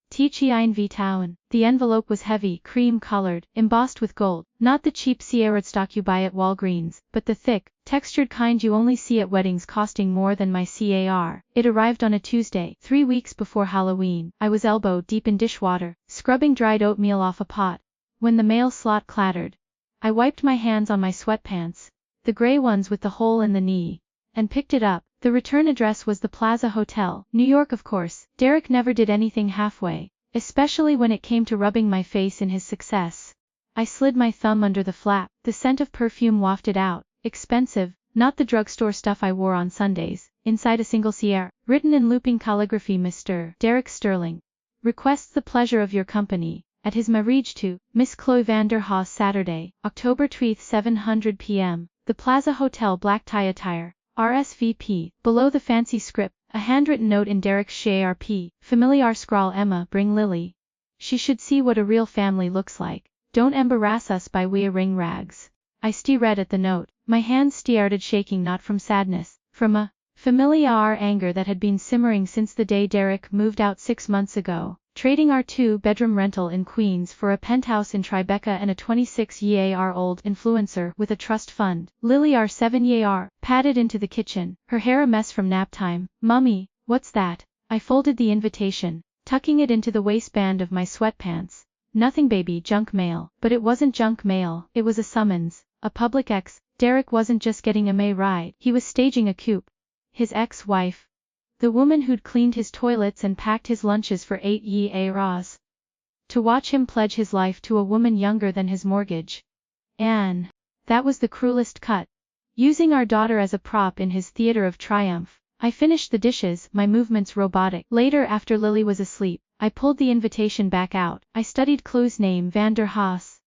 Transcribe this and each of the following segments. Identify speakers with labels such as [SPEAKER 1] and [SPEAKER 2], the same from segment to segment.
[SPEAKER 1] Tichiin v Town. The envelope was heavy, cream-colored, embossed with gold. Not the cheap cardstock you buy at Walgreens, but the thick, textured kind you only see at weddings costing more than my car. It arrived on a Tuesday, 3 weeks before Halloween. I was elbow deep in dishwater, scrubbing dried oatmeal off a pot, when the mail slot clattered. I wiped my hands on my sweatpants, the gray ones with the hole in the knee, and picked it up. The return address was the Plaza Hotel, New York of course. Derek never did anything halfway, especially when it came to rubbing my face in his success. I slid my thumb under the flap, the scent of perfume wafted out, expensive, not the drugstore stuff I wore on Sundays. Inside a single CR, written in looping calligraphy, Mr. Derek Sterling requests the pleasure of your company at his marriage to Miss Chloe Vander Haas, Saturday, October 12th 700 p.m. The Plaza Hotel, black tie attire. RSVP. Below the fancy script, a handwritten note in Derek's Sharp. Familiar scrawl: Emma, bring Lily. She should see what a real family looks like. Don't embarrass us by wearing rags. I read at the note. My hands started shaking, not from sadness, from a familiar anger that had been simmering since the day Derek moved out 6 months ago, trading our 2-bedroom rental in Queens for a penthouse in Tribeca and a 26-year-old influencer with a trust fund. Lily, our 7-year, padded into the kitchen, her hair a mess from nap time. Mummy, what's that? I folded the invitation, tucking it into the waistband of my sweatpants. Nothing, baby, junk mail. But it wasn't junk mail, it was a summons, a public ex. Derek wasn't just getting a May ride, he was staging a coup. His ex-wife, the woman who'd cleaned his toilets and packed his lunches for 8 years, to watch him pledge his life to a woman younger than his mortgage. Anne. That was the cruelest cut. Using our daughter as a prop in his theater of triumph. I finished the dishes, my movements robotic. Later, after Lily was asleep, I pulled the invitation back out. I studied Chloe's name, Vander Haas.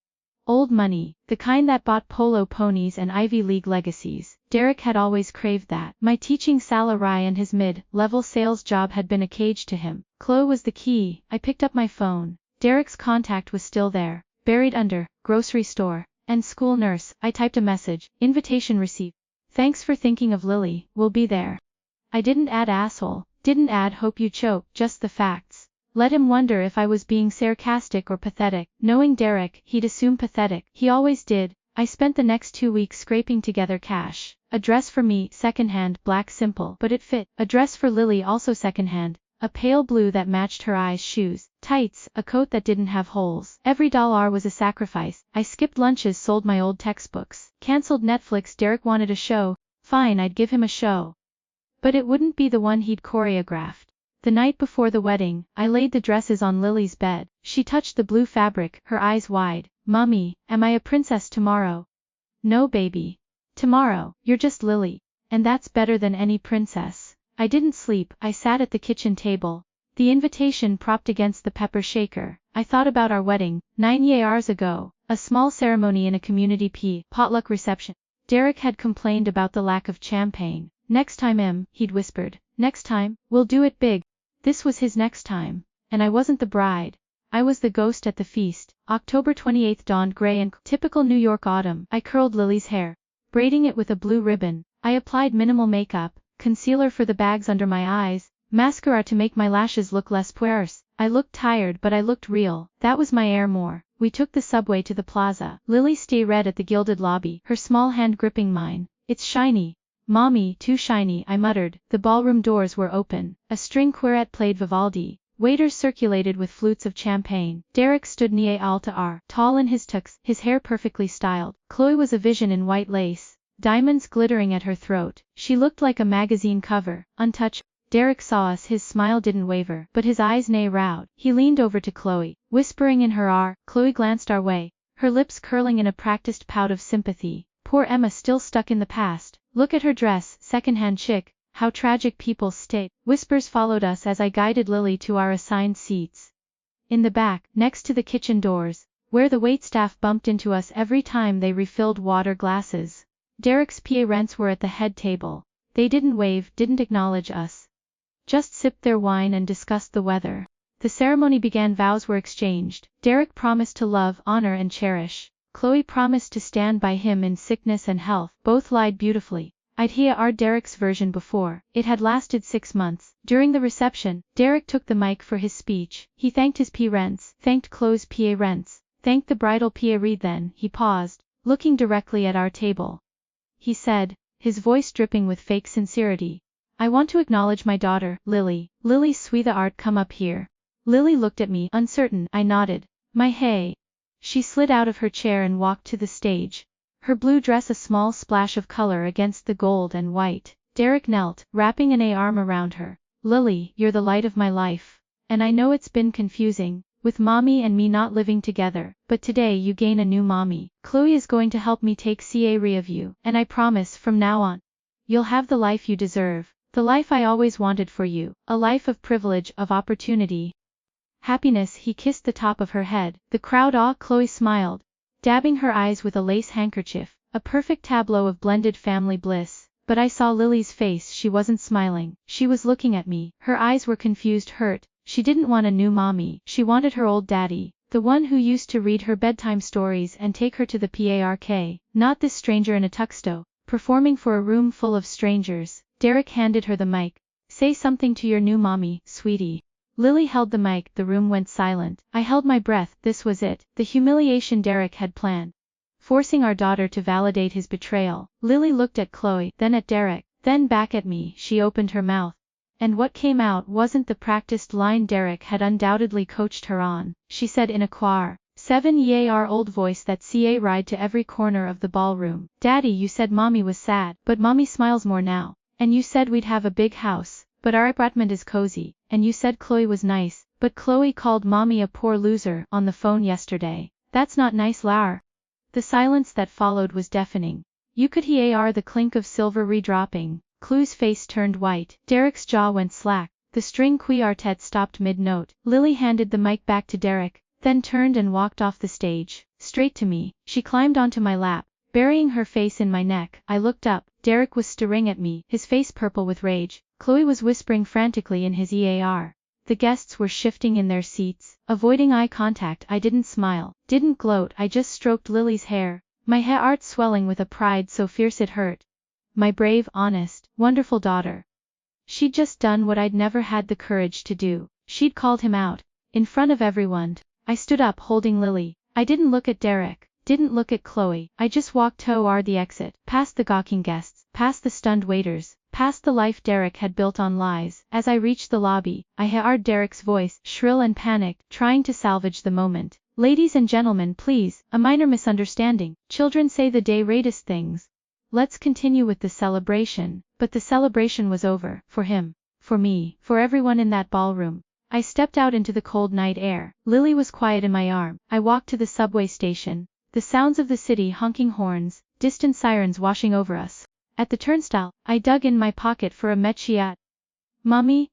[SPEAKER 1] Old money, the kind that bought polo ponies and Ivy League legacies. Derek had always craved that. My teaching salary and his mid-level sales job had been a cage to him. Chloe was the key. I picked up my phone. Derek's contact was still there, buried under grocery store and school nurse. I typed a message. Invitation received. Thanks for thinking of Lily, we'll be there. I didn't add asshole, didn't add hope you choke, just the facts. Let him wonder if I was being sarcastic or pathetic. Knowing Derek, he'd assume pathetic. He always did. I spent the next 2 weeks scraping together cash. A dress for me, secondhand, black, simple, but it fit. A dress for Lily, also secondhand, a pale blue that matched her eyes. Shoes, tights, a coat that didn't have holes. Every dollar was a sacrifice. I skipped lunches, sold my old textbooks, canceled Netflix. Derek wanted a show. Fine, I'd give him a show. But it wouldn't be the one he'd choreographed. The night before the wedding, I laid the dresses on Lily's bed. She touched the blue fabric, her eyes wide. Mommy, am I a princess tomorrow? No, baby. Tomorrow, you're just Lily. And that's better than any princess. I didn't sleep. I sat at the kitchen table, the invitation propped against the pepper shaker. I thought about our wedding, 9 years ago, a small ceremony in a community potluck reception. Derek had complained about the lack of champagne. Next time, he'd whispered. Next time, we'll do it big. This was his next time. And I wasn't the bride. I was the ghost at the feast. October 28th dawned gray and typical New York autumn. I curled Lily's hair, braiding it with a blue ribbon. I applied minimal makeup, concealer for the bags under my eyes, mascara to make my lashes look less sparse. I looked tired, but I looked real. That was my air. We took the subway to the plaza. Lily stared at the gilded lobby, her small hand gripping mine. It's shiny. Mommy, too shiny, I muttered. The ballroom doors were open. A string quartet played Vivaldi. Waiters circulated with flutes of champagne. Derek stood near altar, tall in his tux, his hair perfectly styled. Chloe was a vision in white lace, diamonds glittering at her throat. She looked like a magazine cover, untouched. Derek saw us, his smile didn't waver, but his eyes narrowed. He leaned over to Chloe, whispering in her ear. Chloe glanced our way, her lips curling in a practiced pout of sympathy. Poor Emma, still stuck in the past. Look at her dress, secondhand chic, how tragic, people state. Whispers followed us as I guided Lily to our assigned seats. In the back, next to the kitchen doors, where the waitstaff bumped into us every time they refilled water glasses. Derek's parents were at the head table. They didn't wave, didn't acknowledge us. Just sipped their wine and discussed the weather. The ceremony began, vows were exchanged. Derek promised to love, honor and cherish. Chloe promised to stand by him in sickness and health. Both lied beautifully. I'd heard Derek's version before. It had lasted 6 months. During the reception, Derek took the mic for his speech. He thanked his parents, thanked Chloe's parents, thanked the bridal parents. Then he paused, looking directly at our table. He said, his voice dripping with fake sincerity, "I want to acknowledge my daughter, Lily. Lily sweetheart, come up here." Lily looked at me, uncertain. I nodded. My hey. She slid out of her chair and walked to the stage. Her blue dress a small splash of color against the gold and white. Derek knelt, wrapping an arm around her. "Lily, you're the light of my life. And I know it's been confusing, with mommy and me not living together, but today you gain a new mommy. Chloe is going to help me take care of you, and I promise from now on, you'll have the life you deserve, the life I always wanted for you, a life of privilege, of opportunity." Happiness. He kissed the top of her head. The crowd awed. Chloe smiled, dabbing her eyes with a lace handkerchief, a perfect tableau of blended family bliss. But I saw Lily's face. She wasn't smiling. She was looking at me. Her eyes were confused, hurt. She didn't want a new mommy. She wanted her old daddy, the one who used to read her bedtime stories and take her to the park, not this stranger in a tuxedo, performing for a room full of strangers. Derek handed her the mic. "Say something to your new mommy, sweetie." Lily held the mic. The room went silent. I held my breath. This was it, the humiliation Derek had planned. Forcing our daughter to validate his betrayal. Lily looked at Chloe, then at Derek, then back at me. She opened her mouth. And what came out wasn't the practiced line Derek had undoubtedly coached her on. She said in a 7-year-old voice that ride to every corner of the ballroom, "Daddy, you said mommy was sad, but mommy smiles more now. And you said we'd have a big house, but our apartment is cozy. And you said Chloe was nice, but Chloe called mommy a poor loser on the phone yesterday. That's not nice, Lar." The silence that followed was deafening. You could hear the clink of silver redropping. Chloe's face turned white. Derek's jaw went slack. The string quartet stopped mid-note. Lily handed the mic back to Derek, then turned and walked off the stage, straight to me. She climbed onto my lap, burying her face in my neck. I looked up. Derek was staring at me, his face purple with rage. Chloe was whispering frantically in his ear. The guests were shifting in their seats, avoiding eye contact. I didn't smile, didn't gloat. I just stroked Lily's hair, my heart swelling with a pride so fierce it hurt. My brave, honest, wonderful daughter. She'd just done what I'd never had the courage to do. She'd called him out, in front of everyone. I stood up holding Lily. I didn't look at Derek, didn't look at Chloe. I just walked toward the exit, past the gawking guests, past the stunned waiters, past the life Derek had built on lies. As I reached the lobby, I heard Derek's voice, shrill and panicked, trying to salvage the moment. "Ladies and gentlemen, please, a minor misunderstanding. Children say the greatest things. Let's continue with the celebration." But the celebration was over, for him, for me, for everyone in that ballroom. I stepped out into the cold night air. Lily was quiet in my arm. I walked to the subway station. The sounds of the city honking horns, distant sirens washing over us. At the turnstile, I dug in my pocket for a medshot. "Mommy?"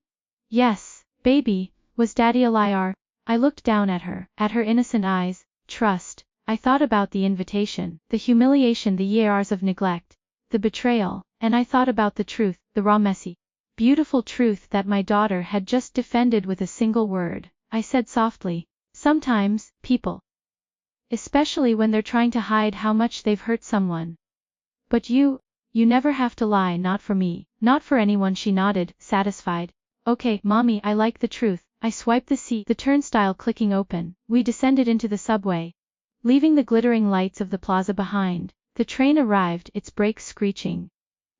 [SPEAKER 1] "Yes, baby, was Daddy a liar?" I looked down at her innocent eyes. Trust. I thought about the invitation, the humiliation, the years of neglect, the betrayal, and I thought about the truth, the raw, messy, beautiful truth that my daughter had just defended with a single word. I said softly, "Sometimes, people, especially when they're trying to hide how much they've hurt someone. But you never have to lie, not for me, not for anyone." She nodded, satisfied. "Okay, mommy, I like the truth." I swiped the seat, the turnstile clicking open. We descended into the subway, leaving the glittering lights of the plaza behind. The train arrived, its brakes screeching.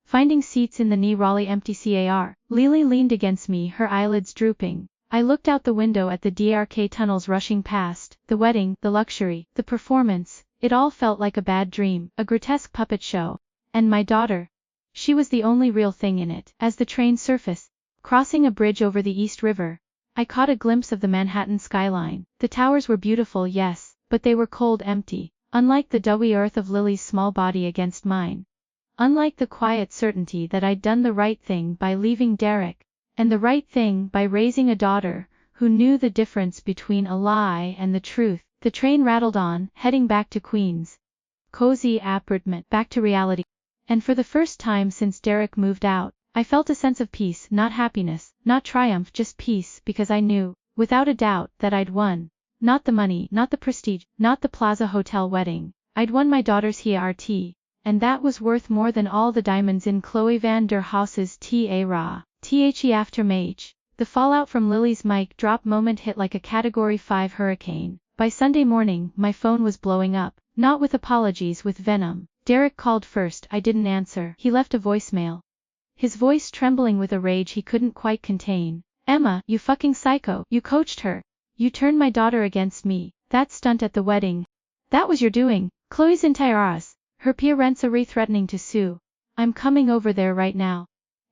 [SPEAKER 1] Finding seats in the nearly empty car, Lily leaned against me, her eyelids drooping. I looked out the window at the DRK tunnels rushing past, the wedding, the luxury, the performance. It all felt like a bad dream, a grotesque puppet show. And my daughter, she was the only real thing in it. As the train surfaced, crossing a bridge over the East River, I caught a glimpse of the Manhattan skyline. The towers were beautiful, yes, but they were cold, empty. Unlike the dewy earth of Lily's small body against mine. Unlike the quiet certainty that I'd done the right thing by leaving Derek, and the right thing by raising a daughter who knew the difference between a lie and the truth. The train rattled on, heading back to Queens' cozy apartment, back to reality. And for the first time since Derek moved out, I felt a sense of peace, not happiness, not triumph, just peace, because I knew, without a doubt, that I'd won. Not the money, not the prestige, not the Plaza Hotel wedding. I'd won my daughter's heart, and that was worth more than all the diamonds in Chloe van der Haas's TARA. The aftermath. The fallout from Lily's mic drop moment hit like a Category 5 hurricane. By Sunday morning, my phone was blowing up, not with apologies, with venom. Derek called first, I didn't answer. He left a voicemail, his voice trembling with a rage he couldn't quite contain. Emma, you fucking psycho, you coached her. You turned my daughter against me. That stunt at the wedding. That was your doing. Chloe's in Tyras. Her parents are threatening to sue. I'm coming over there right now.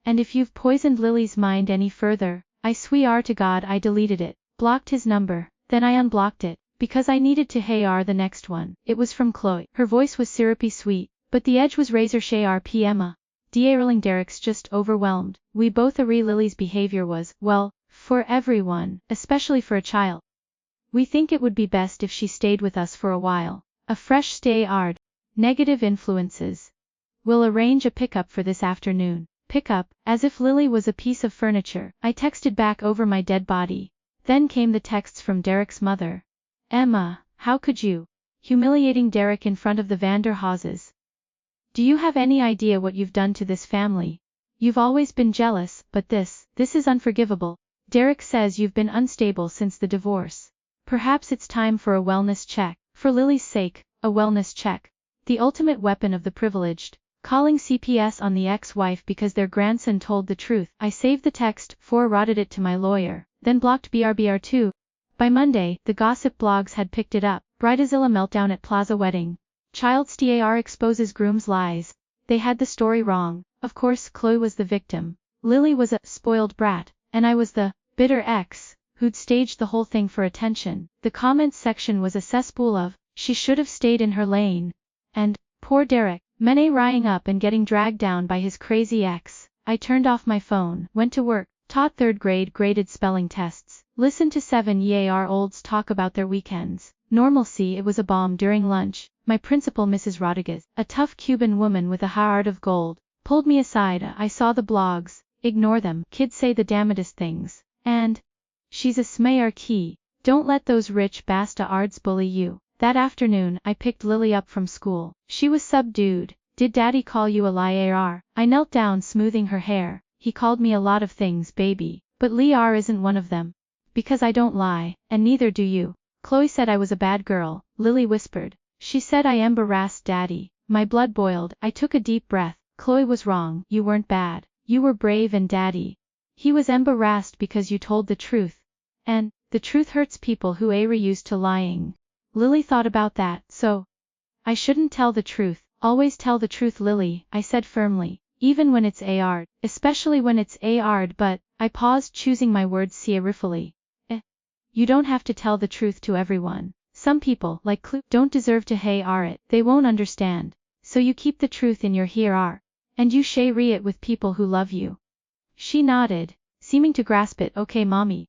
[SPEAKER 1] And if you've poisoned Lily's mind any further, I swear to God I deleted it. Blocked his number. Then I unblocked it, because I needed to hear the next one. It was from Chloe. Her voice was syrupy sweet, but the edge was razor sharp. Emma. Darling, Derek's just overwhelmed. We both agree Lily's behavior was, well, for everyone, especially for a child. We think it would be best if she stayed with us for a while. A fresh start. Negative influences. We'll arrange a pickup for this afternoon. Pickup, as if Lily was a piece of furniture. I texted back over my dead body. Then came the texts from Derek's mother. Emma, how could you? Humiliating Derek in front of the van der Haases. Do you have any idea what you've done to this family? You've always been jealous, but this is unforgivable. Derek says you've been unstable since the divorce. Perhaps it's time for a wellness check. For Lily's sake, a wellness check. The ultimate weapon of the privileged. Calling CPS on the ex-wife because their grandson told the truth. I saved the text, forwarded it to my lawyer, then blocked BRBR2. By Monday, the gossip blogs had picked it up. Bridezilla meltdown at Plaza wedding. Child star exposes groom's lies. They had the story wrong. Of course, Chloe was the victim. Lily was a spoiled brat, and I was the bitter ex who'd staged the whole thing for attention. The comments section was a cesspool of, she should have stayed in her lane. And, poor Derek, many rying up and getting dragged down by his crazy ex. I turned off my phone, went to work, taught 3rd grade graded spelling tests, listened to 7-year-olds talk about their weekends. Normalcy. It was a bomb during lunch. My principal, Mrs. Rodriguez, a tough Cuban woman with a heart of gold, pulled me aside. I saw the blogs. Ignore them. Kids say the damnedest things. And she's a smayarky. Don't let those rich bastards bully you. That afternoon, I picked Lily up from school. She was subdued. Did Daddy call you a liar? I knelt down smoothing her hair. He called me a lot of things, baby, but liar isn't one of them. Because I don't lie, and neither do you. Chloe said I was a bad girl, Lily whispered. She said I embarrassed Daddy. My blood boiled. I took a deep breath. Chloe was wrong. You weren't bad. You were brave, and Daddy, he was embarrassed because you told the truth. And the truth hurts people who are used to lying. Lily thought about that. So I shouldn't tell the truth. Always tell the truth, Lily, I said firmly. Even when it's hard. Especially when it's hard. But I paused, choosing my words carefully. You don't have to tell the truth to everyone. Some people, like Chloe, don't deserve to hear it. They won't understand. So you keep the truth in your heart. And you share it with people who love you. She nodded, seeming to grasp it. Okay, mommy.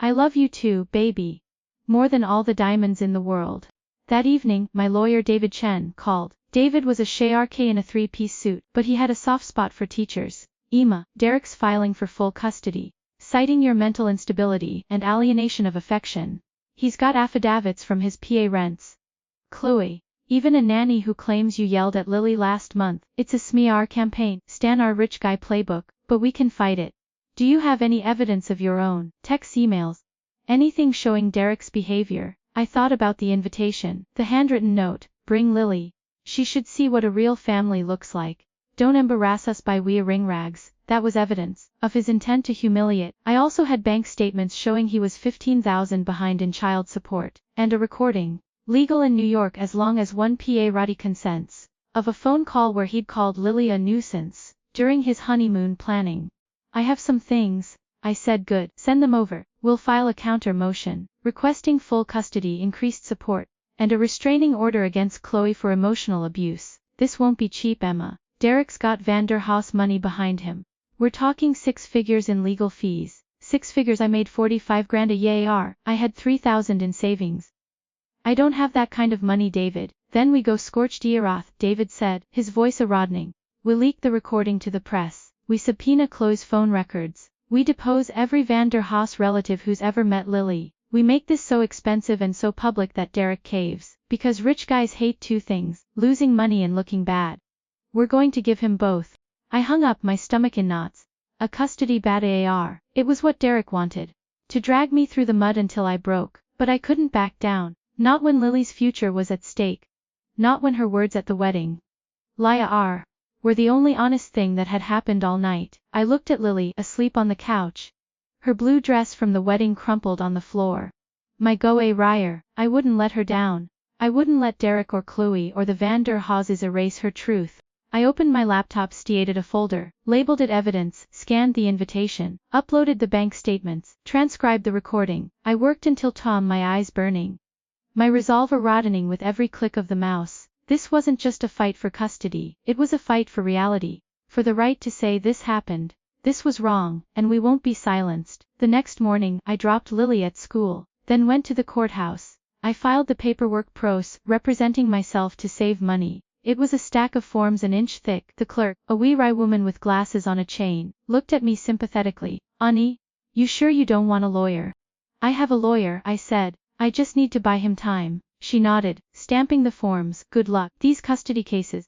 [SPEAKER 1] I love you too, baby. More than all the diamonds in the world. That evening, my lawyer David Chen called. David was a shark in a 3-piece suit, but he had a soft spot for teachers. Emma, Derek's filing for full custody, citing your mental instability and alienation of affection. He's got affidavits from his parents. Chloe, even a nanny who claims you yelled at Lily last month. It's a smear campaign. Stan our rich guy playbook, but we can fight it. Do you have any evidence of your own? Texts, emails, anything showing Derek's behavior? I thought about the invitation, the handwritten note, bring Lily. She should see what a real family looks like. Don't embarrass us by wearing rags. That was evidence of his intent to humiliate. I also had bank statements showing he was $15,000 behind in child support, and a recording, legal in New York as long as one party consents, of a phone call where he'd called Lily a nuisance during his honeymoon planning. I have some things, I said. Good, send them over. We'll file a counter motion, requesting full custody, increased support, and a restraining order against Chloe for emotional abuse. This won't be cheap, Emma. Derek's got van der Haas money behind him. We're talking 6 figures in legal fees. 6 figures. I made 45 grand a year. I had 3,000 in savings. I don't have that kind of money, David. Then we go scorched earth, David said, his voice a roddening. We leak the recording to the press. We subpoena Chloe's phone records. We depose every van der Haas relative who's ever met Lily. We make this so expensive and so public that Derek caves. Because rich guys hate 2 things, losing money and looking bad. We're going to give him both. I hung up, my stomach in knots. A custody battle. It was what Derek wanted. To drag me through the mud until I broke. But I couldn't back down. Not when Lily's future was at stake. Not when her words at the wedding, Lia were the only honest thing that had happened all night. I looked at Lily, asleep on the couch. Her blue dress from the wedding crumpled on the floor. My go-a rire, I wouldn't let her down. I wouldn't let Derek or Chloe or the Van der Hauses erase her truth. I opened my laptop, stiated a folder, labeled it evidence, scanned the invitation, uploaded the bank statements, transcribed the recording. I worked until Tom, my eyes burning. My resolve eroding with every click of the mouse. This wasn't just a fight for custody, it was a fight for reality. For the right to say this happened, this was wrong, and we won't be silenced. The next morning, I dropped Lily at school, then went to the courthouse. I filed the paperwork pros, representing myself to save money. It was a stack of forms an inch thick. The clerk, a wee wry woman with glasses on a chain, looked at me sympathetically. Annie, you sure you don't want a lawyer? I have a lawyer, I said. I just need to buy him time. She nodded, stamping the forms. Good luck. These custody cases,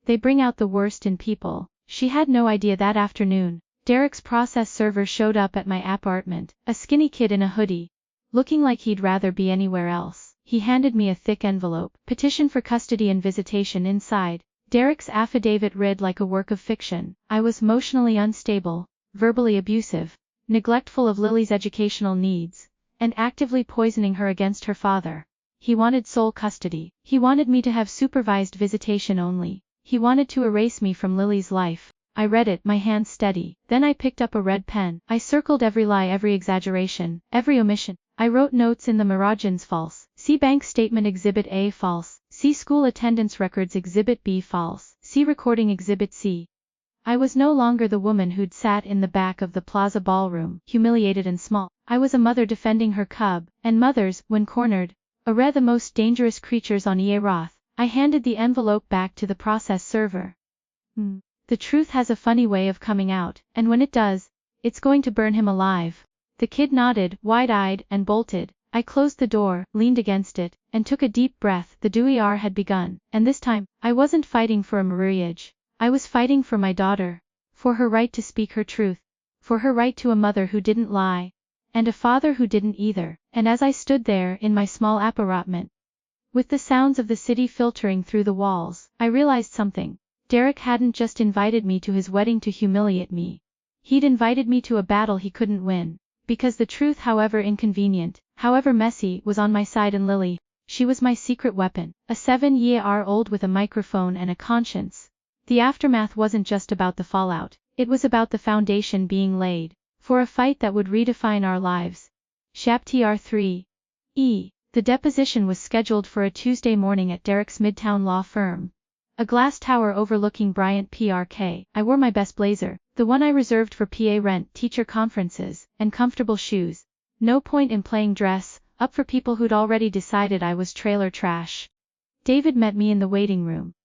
[SPEAKER 1] they bring out the worst in people. She had no idea that afternoon, Derek's process server showed up at my apartment, a skinny kid in a hoodie, looking like he'd rather be anywhere else. He handed me a thick envelope, petition for custody and visitation inside. Derek's affidavit read like a work of fiction. I was emotionally unstable, verbally abusive, neglectful of Lily's educational needs, and actively poisoning her against her father. He wanted sole custody. He wanted me to have supervised visitation only. He wanted to erase me from Lily's life. I read it, my hands steady. Then I picked up a red pen. I circled every lie, every exaggeration, every omission. I wrote notes in the margins: false. See bank statement Exhibit A, false. See school attendance records Exhibit B, false. See recording Exhibit C. I was no longer the woman who'd sat in the back of the Plaza ballroom, humiliated and small. I was a mother defending her cub, and mothers, when cornered, are the most dangerous creatures on Earth. I handed the envelope back to the process server. The truth has a funny way of coming out, and when it does, it's going to burn him alive. The kid nodded, wide-eyed, and bolted. I closed the door, leaned against it, and took a deep breath. The DUR had begun, and this time, I wasn't fighting for a marriage. I was fighting for my daughter, for her right to speak her truth, for her right to a mother who didn't lie, and a father who didn't either. And as I stood there in my small appartement, with the sounds of the city filtering through the walls, I realized something. Derek hadn't just invited me to his wedding to humiliate me. He'd invited me to a battle he couldn't win. Because the truth, however inconvenient, however messy, was on my side, and Lily, she was my secret weapon. A 7-year-old with a microphone and a conscience. The aftermath wasn't just about the fallout, it was about the foundation being laid for a fight that would redefine our lives. Chapter 3. The deposition was scheduled for a Tuesday morning at Derek's Midtown law firm, a glass tower overlooking Bryant Park. I wore my best blazer, the one I reserved for PA rent, teacher conferences, and comfortable shoes. No point in playing dress up for people who'd already decided I was trailer trash. David met me in the waiting room.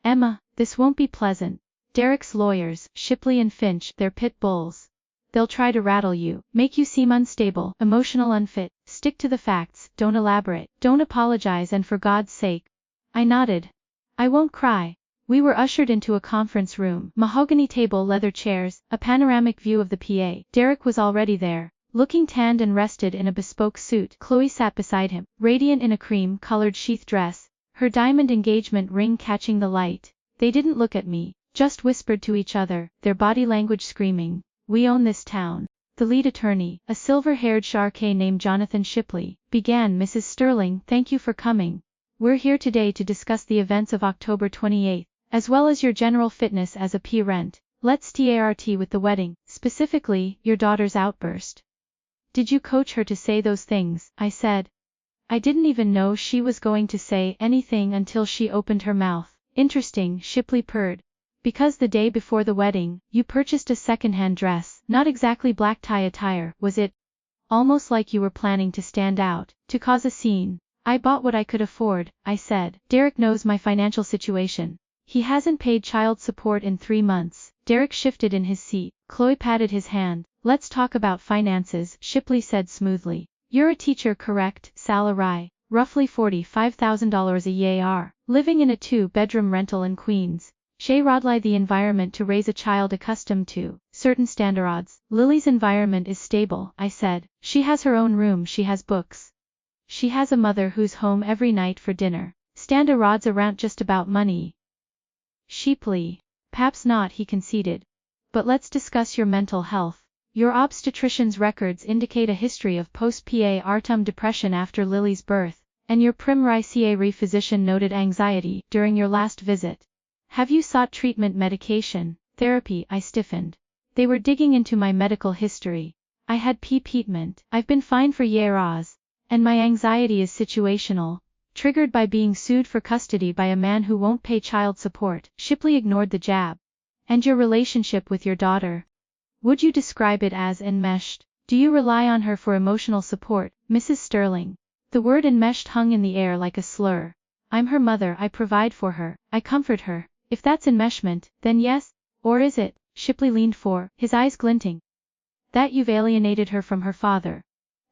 [SPEAKER 1] Emma, this won't be pleasant. Derek's lawyers, Shipley and Finch, they're pit bulls. They'll try to rattle you, make you seem unstable, emotional, unfit. Stick to the facts, don't elaborate, don't apologize, and for God's sake. I nodded. I won't cry. We were ushered into a conference room, mahogany table, leather chairs, a panoramic view of the PA. Derek was already there, looking tanned and rested in a bespoke suit. Chloe sat beside him, radiant in a cream-colored sheath dress, her diamond engagement ring catching the light. They didn't look at me, just whispered to each other, their body language screaming, "We own this town." The lead attorney, a silver-haired shark named Jonathan Shipley, began. "Mrs. Sterling, thank you for coming. We're here today to discuss the events of October 28th, as well as your general fitness as a parent. Let's start with the wedding, specifically, your daughter's outburst." "Did you coach her to say those things?" I said. I didn't even know she was going to say anything until she opened her mouth. "Interesting," Shipley purred. "Because the day before the wedding, you purchased a second-hand dress, not exactly black tie attire, was it? Almost like you were planning to stand out, to cause a scene." "I bought what I could afford," I said. "Derek knows my financial situation. He hasn't paid child support in 3 months. Derek shifted in his seat. Chloe patted his hand. "Let's talk about finances," Shipley said smoothly. "You're a teacher, correct? Salary, roughly $45,000 a year, living in a 2-bedroom rental in Queens." She Rodli the environment to raise a child accustomed to certain standards. Lily's environment is stable, I said. She has her own room, she has books. She has a mother who's home every night for dinner. Standards around just about money. Sheeply. Perhaps not, he conceded. But let's discuss your mental health. Your obstetrician's records indicate a history of postpartum depression after Lily's birth, and your primary physician noted anxiety during your last visit. Have you sought treatment, medication, therapy? I stiffened. They were digging into my medical history. I had treatment. I've been fine for years. And my anxiety is situational, triggered by being sued for custody by a man who won't pay child support. Shipley ignored the jab. And your relationship with your daughter? Would you describe it as enmeshed? Do you rely on her for emotional support, Mrs. Sterling? The word enmeshed hung in the air like a slur. I'm her mother, I provide for her, I comfort her. If that's enmeshment, then yes, or is it? Shipley leaned forward, his eyes glinting. That you've alienated her from her father.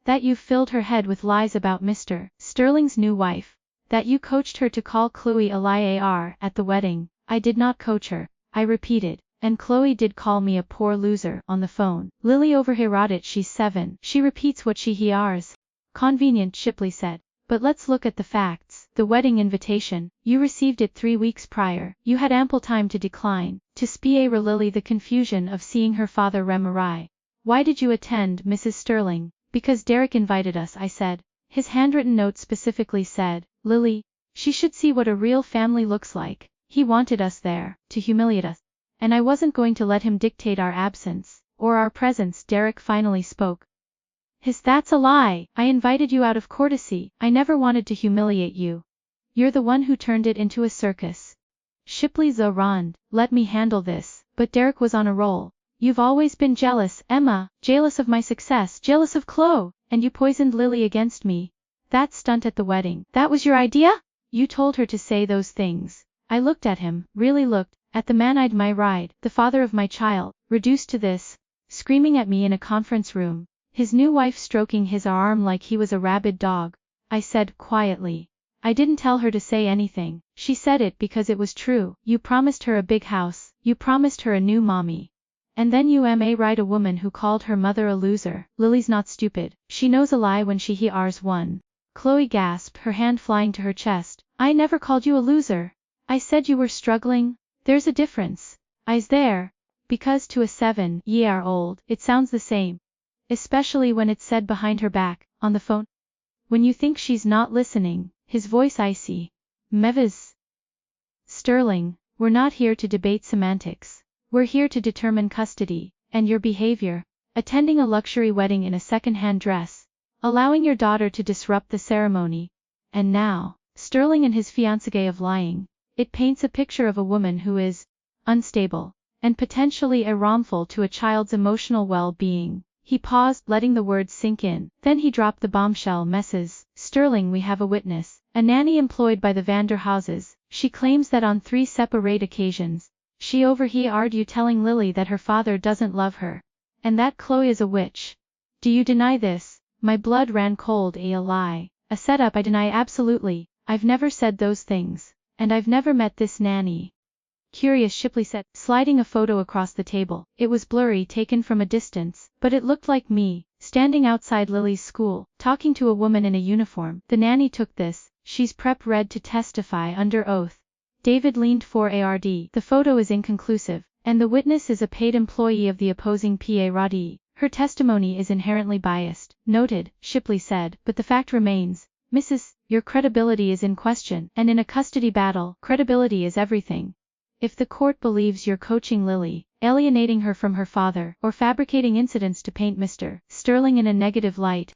[SPEAKER 1] That you've filled her head with lies about Mr. Sterling's new wife. That you coached her to call Chloe a liar at the wedding. I did not coach her, I repeated. And Chloe did call me a poor loser on the phone. Lily overheard it, she's 7. She repeats what she hears. Convenient, Shipley said. But let's look at the facts. The wedding invitation, you received it 3 weeks prior. You had ample time to decline. To spare Lily the confusion of seeing her father Remarai. Why did you attend, Mrs. Sterling? Because Derek invited us, I said. His handwritten note specifically said, Lily, she should see what a real family looks like. He wanted us there, to humiliate us. And I wasn't going to let him dictate our absence, or our presence. Derek finally spoke. That's a lie. I invited you out of courtesy. I never wanted to humiliate you. You're the one who turned it into a circus. Shipley Zorand, let me handle this. But Derek was on a roll. You've always been jealous, Emma, jealous of my success, jealous of Chloe, and you poisoned Lily against me. That stunt at the wedding, that was your idea? You told her to say those things. I looked at him, really looked, at the man I'd married, the father of my child, reduced to this, screaming at me in a conference room. His new wife stroking his arm like he was a rabid dog. I said quietly. I didn't tell her to say anything. She said it because it was true. You promised her a big house. You promised her a new mommy. And then you married a woman who called her mother a loser. Lily's not stupid. She knows a lie when she hears one. Chloe gasped, her hand flying to her chest. I never called you a loser. I said you were struggling. There's a difference. Is there? Because to a 7-year-old, it sounds the same. Especially when it's said behind her back, on the phone. When you think she's not listening, his voice icy. Mrs. Sterling, we're not here to debate semantics. We're here to determine custody, and your behavior. Attending a luxury wedding in a second-hand dress. Allowing your daughter to disrupt the ceremony. And now, Sterling and his fiancée of lying. It paints a picture of a woman who is unstable, and potentially harmful to a child's emotional well-being. He paused, letting the words sink in. Then he dropped the bombshell. Mrs. Sterling, we have a witness, a nanny employed by the Vanderhouses. She claims that on 3 separate occasions, she overheard you telling Lily that her father doesn't love her, and that Chloe is a witch. Do you deny this? My blood ran cold. A lie. A setup. I deny absolutely. I've never said those things, and I've never met this nanny. Curious, Shipley said, sliding a photo across the table. It was blurry, taken from a distance, but it looked like me, standing outside Lily's school, talking to a woman in a uniform. The nanny took this. She's ready to testify under oath. David leaned forward. The photo is inconclusive, and the witness is a paid employee of the opposing party. Her testimony is inherently biased. Noted, Shipley said, but the fact remains. Mrs. Your credibility is in question, and in a custody battle, credibility is everything. If the court believes you're coaching Lily, alienating her from her father, or fabricating incidents to paint Mr. Sterling in a negative light,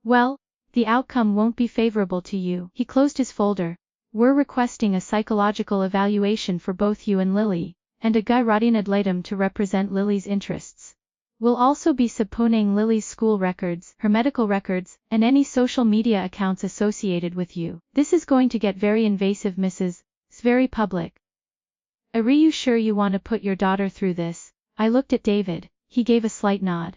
[SPEAKER 1] well, the outcome won't be favorable to you. He closed his folder. We're requesting a psychological evaluation for both you and Lily, and a guardian ad litem to represent Lily's interests. We'll also be subpoenaing Lily's school records, her medical records, and any social media accounts associated with you. This is going to get very invasive, Mrs. It's very public. Are you sure you want to put your daughter through this? I looked at David. He gave a slight nod.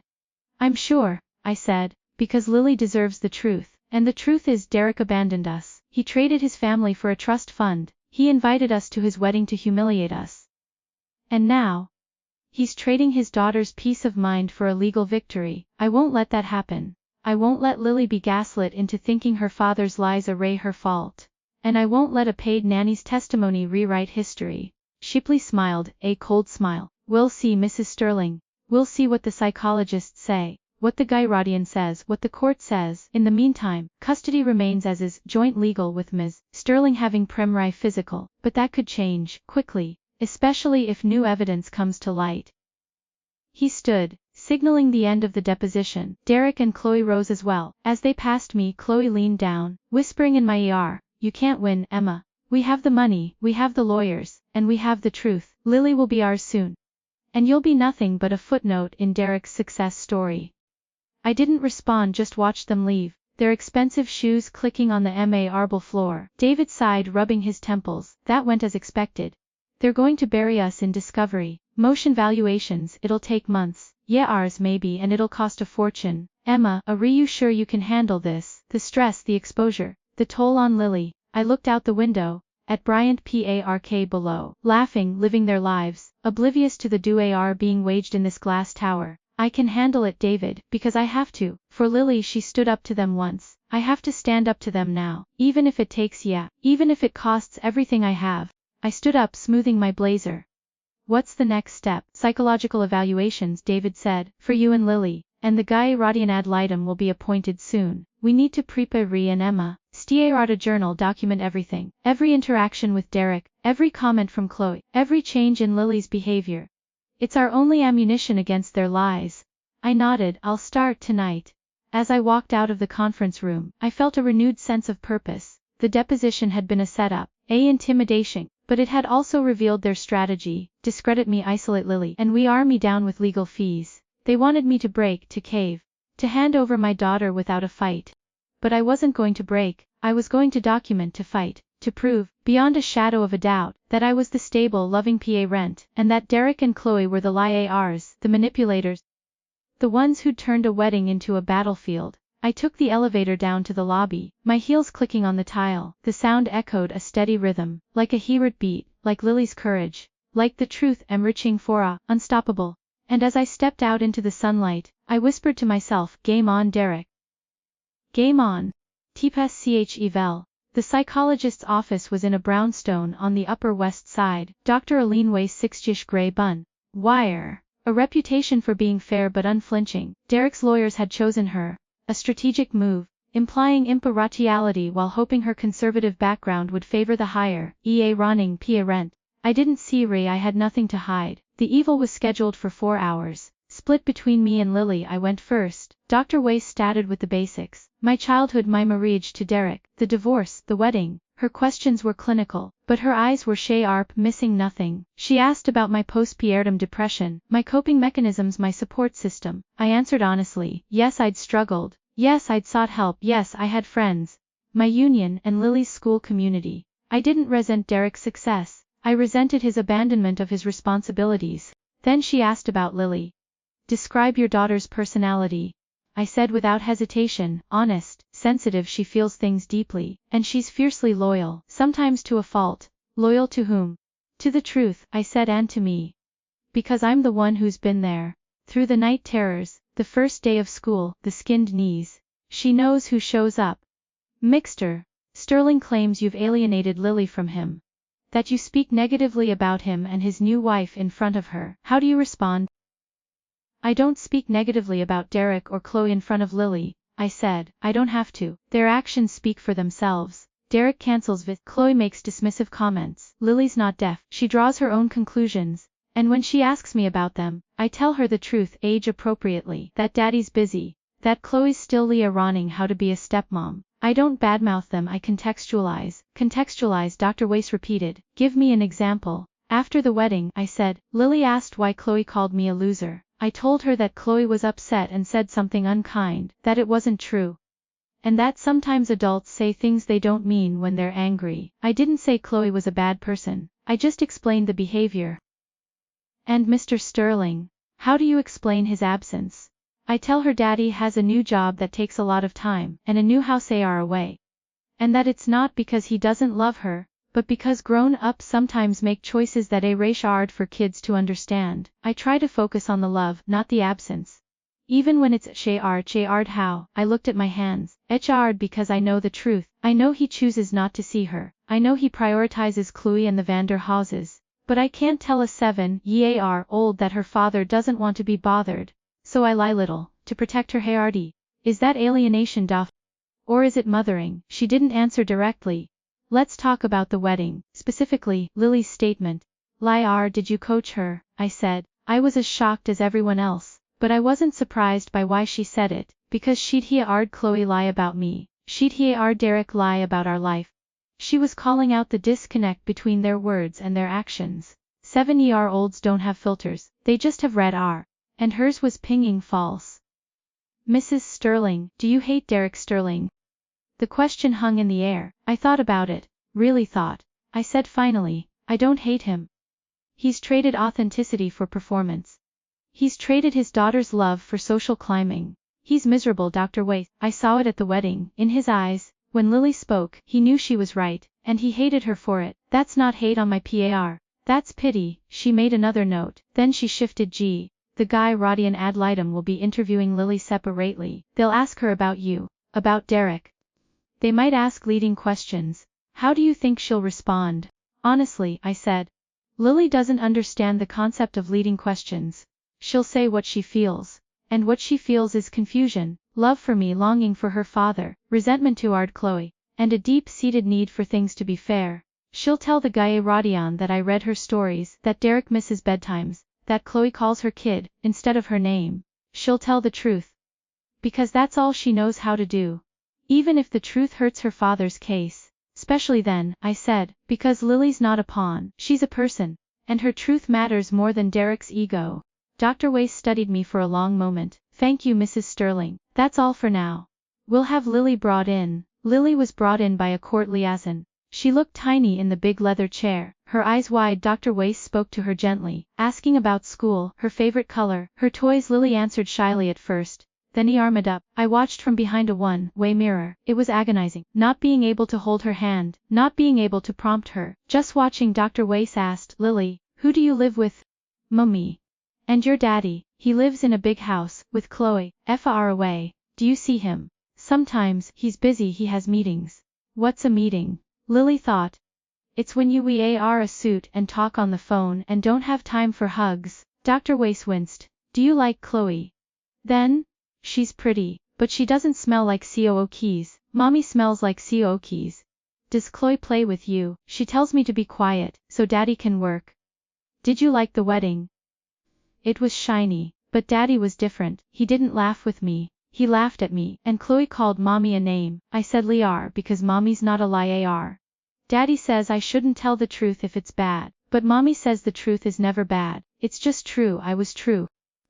[SPEAKER 1] I'm sure, I said, because Lily deserves the truth, and the truth is Derek abandoned us. He traded his family for a trust fund. He invited us to his wedding to humiliate us. And now, he's trading his daughter's peace of mind for a legal victory. I won't let that happen. I won't let Lily be gaslit into thinking her father's lies array her fault. And I won't let a paid nanny's testimony rewrite history. Shipley smiled, a cold smile. We'll see, Mrs. Sterling. We'll see what the psychologists say, what the Guyraudian says, what the court says. In the meantime, custody remains as is, joint legal with Ms. Sterling having primary physical, but that could change, quickly, especially if new evidence comes to light. He stood, signaling the end of the deposition. Derek and Chloe rose as well. As they passed me, Chloe leaned down, whispering in my ear, "You can't win, Emma. We have the money, we have the lawyers, and we have the truth. Lily will be ours soon. And you'll be nothing but a footnote in Derek's success story." I didn't respond, just watched them leave, their expensive shoes clicking on the marble floor. David sighed, rubbing his temples. That went as expected. They're going to bury us in discovery. Motion valuations, it'll take months. Yeah, ours maybe, and it'll cost a fortune. Emma, are you sure you can handle this? The stress, the exposure, the toll on Lily. I looked out the window, at Bryant Park below, laughing, living their lives, oblivious to the duel being waged in this glass tower. I can handle it, David, because I have to. For Lily, she stood up to them once. I have to stand up to them now, even if it takes, even if it costs everything I have. I stood up, smoothing my blazer. What's the next step? Psychological evaluations, David said, for you and Lily, and the Guyraudian ad litem will be appointed soon. We need to prepare and Emma, start a journal, document everything, every interaction with Derek, every comment from Chloe, every change in Lily's behavior. It's our only ammunition against their lies. I nodded. I'll start tonight. As I walked out of the conference room, I felt a renewed sense of purpose. The deposition had been a setup, intimidation, but it had also revealed their strategy: discredit me, isolate Lily, and wear me down with legal fees. They wanted me to break, to cave, to hand over my daughter without a fight. But I wasn't going to break. I was going to document, to fight, to prove, beyond a shadow of a doubt, that I was the stable, loving parent, and that Derek and Chloe were the liars, the manipulators, the ones who'd turned a wedding into a battlefield. I took the elevator down to the lobby, my heels clicking on the tile. The sound echoed a steady rhythm, like a heartbeat, like Lily's courage, like the truth enriching for unstoppable. And as I stepped out into the sunlight, I whispered to myself, game on, Derek. Game on. T.P.S.C.H. Evel. The psychologist's office was in a brownstone on the Upper West Side. Dr. Aline Weiss, 6-ish gray bun. Wire. A reputation for being fair but unflinching. Derek's lawyers had chosen her. A strategic move, implying impartiality while hoping her conservative background would favor the higher, running parent. I didn't see Ray, I had nothing to hide. The evil was scheduled for 4 hours. Split between me and Lily. I went first. Dr. Weiss started with the basics. My childhood, my marriage to Derek, the divorce, the wedding. Her questions were clinical, but her eyes were sharp, missing nothing. She asked about my postpartum depression, my coping mechanisms, my support system. I answered honestly. Yes, I'd struggled. Yes, I'd sought help. Yes, I had friends. My union and Lily's school community. I didn't resent Derek's success. I resented his abandonment of his responsibilities. Then she asked about Lily. Describe your daughter's personality. I said without hesitation, honest, sensitive, she feels things deeply, and she's fiercely loyal, sometimes to a fault. Loyal to whom? To the truth, I said, and to me. Because I'm the one who's been there. Through the night terrors, the first day of school, the skinned knees. She knows who shows up. Mixter. Sterling claims you've alienated Lily from him. That you speak negatively about him and his new wife in front of her. How do you respond? I don't speak negatively about Derek or Chloe in front of Lily, I said. I don't have to. Their actions speak for themselves. Derek cancels visits. Chloe makes dismissive comments. Lily's not deaf. She draws her own conclusions. And when she asks me about them, I tell her the truth, age appropriately. That daddy's busy. That Chloe's still learning how to be a stepmom. I don't badmouth them, I contextualize. Contextualize, Dr. Weiss repeated. Give me an example. After the wedding, I said, Lily asked why Chloe called me a loser. I told her that Chloe was upset and said something unkind, that it wasn't true. And that sometimes adults say things they don't mean when they're angry. I didn't say Chloe was a bad person. I just explained the behavior. And Mr. Sterling, how do you explain his absence? I tell her daddy has a new job that takes a lot of time, and a new house away. And that it's not because he doesn't love her, But because grown-ups sometimes make choices that are hard for kids to understand, I try to focus on the love, not the absence. Even when it's hard how, I looked at my hands. Hard because I know the truth. I know he chooses not to see her. I know he prioritizes Chloe and the Vander Houses. But I can't tell a 7-year-old that her father doesn't want to be bothered. So I lie little, to protect her Hardy. Is that alienation, Duff? Or is it mothering? She didn't answer directly. Let's talk about the wedding, specifically, Lily's statement. Liar, did you coach her? I said. I was as shocked as everyone else, but I wasn't surprised by why she said it, because she'd heard Chloe lie about me. She'd heard Derek lie about our life. She was calling out the disconnect between their words and their actions. 7-year-olds don't have filters, they just have red R. And hers was pinging false. Mrs. Sterling, do you hate Derek Sterling? The question hung in the air. I thought about it, really thought. I said finally, I don't hate him. He's traded authenticity for performance. He's traded his daughter's love for social climbing. He's miserable, Dr. Waite. I saw it at the wedding, in his eyes. When Lily spoke, he knew she was right, and he hated her for it. That's not hate on my par. That's pity. She made another note, then she shifted G. The guy Roddy and ad litem will be interviewing Lily separately. They'll ask her about you, about Derek. They might ask leading questions. How do you think she'll respond? Honestly, I said. Lily doesn't understand the concept of leading questions. She'll say what she feels. And what she feels is confusion, love for me, longing for her father, resentment toward Chloe, and a deep-seated need for things to be fair. She'll tell the guy Rodion that I read her stories, that Derek misses bedtimes, that Chloe calls her kid, instead of her name. She'll tell the truth. Because that's all she knows how to do. Even if the truth hurts her father's case. Especially then, I said, because Lily's not a pawn, she's a person. And her truth matters more than Derek's ego. Dr. Weiss studied me for a long moment. Thank you, Mrs. Sterling. That's all for now. We'll have Lily brought in. Lily was brought in by a court liaison. She looked tiny in the big leather chair, her eyes wide. Dr. Weiss spoke to her gently, asking about school, her favorite color, her toys. Lily answered shyly at first. Then he armed up. I watched from behind a one-way mirror. It was agonizing, not being able to hold her hand, not being able to prompt her, just watching. Dr. Weiss asked, Lily, who do you live with? Mummy. And your daddy? He lives in a big house, with Chloe, far away. Do you see him? Sometimes. He's busy, he has meetings. What's a meeting? Lily thought. It's when you wear a suit and talk on the phone and don't have time for hugs. Dr. Weiss winced. Do you like Chloe? Then? She's pretty, but she doesn't smell like COO keys. Mommy smells like COO keys. Does Chloe play with you? She tells me to be quiet, so Daddy can work. Did you like the wedding? It was shiny, but Daddy was different. He didn't laugh with me. He laughed at me, and Chloe called Mommy a name. I said Liar because Mommy's not a liar. Daddy says I shouldn't tell the truth if it's bad, but Mommy says the truth is never bad. It's just true. I was true.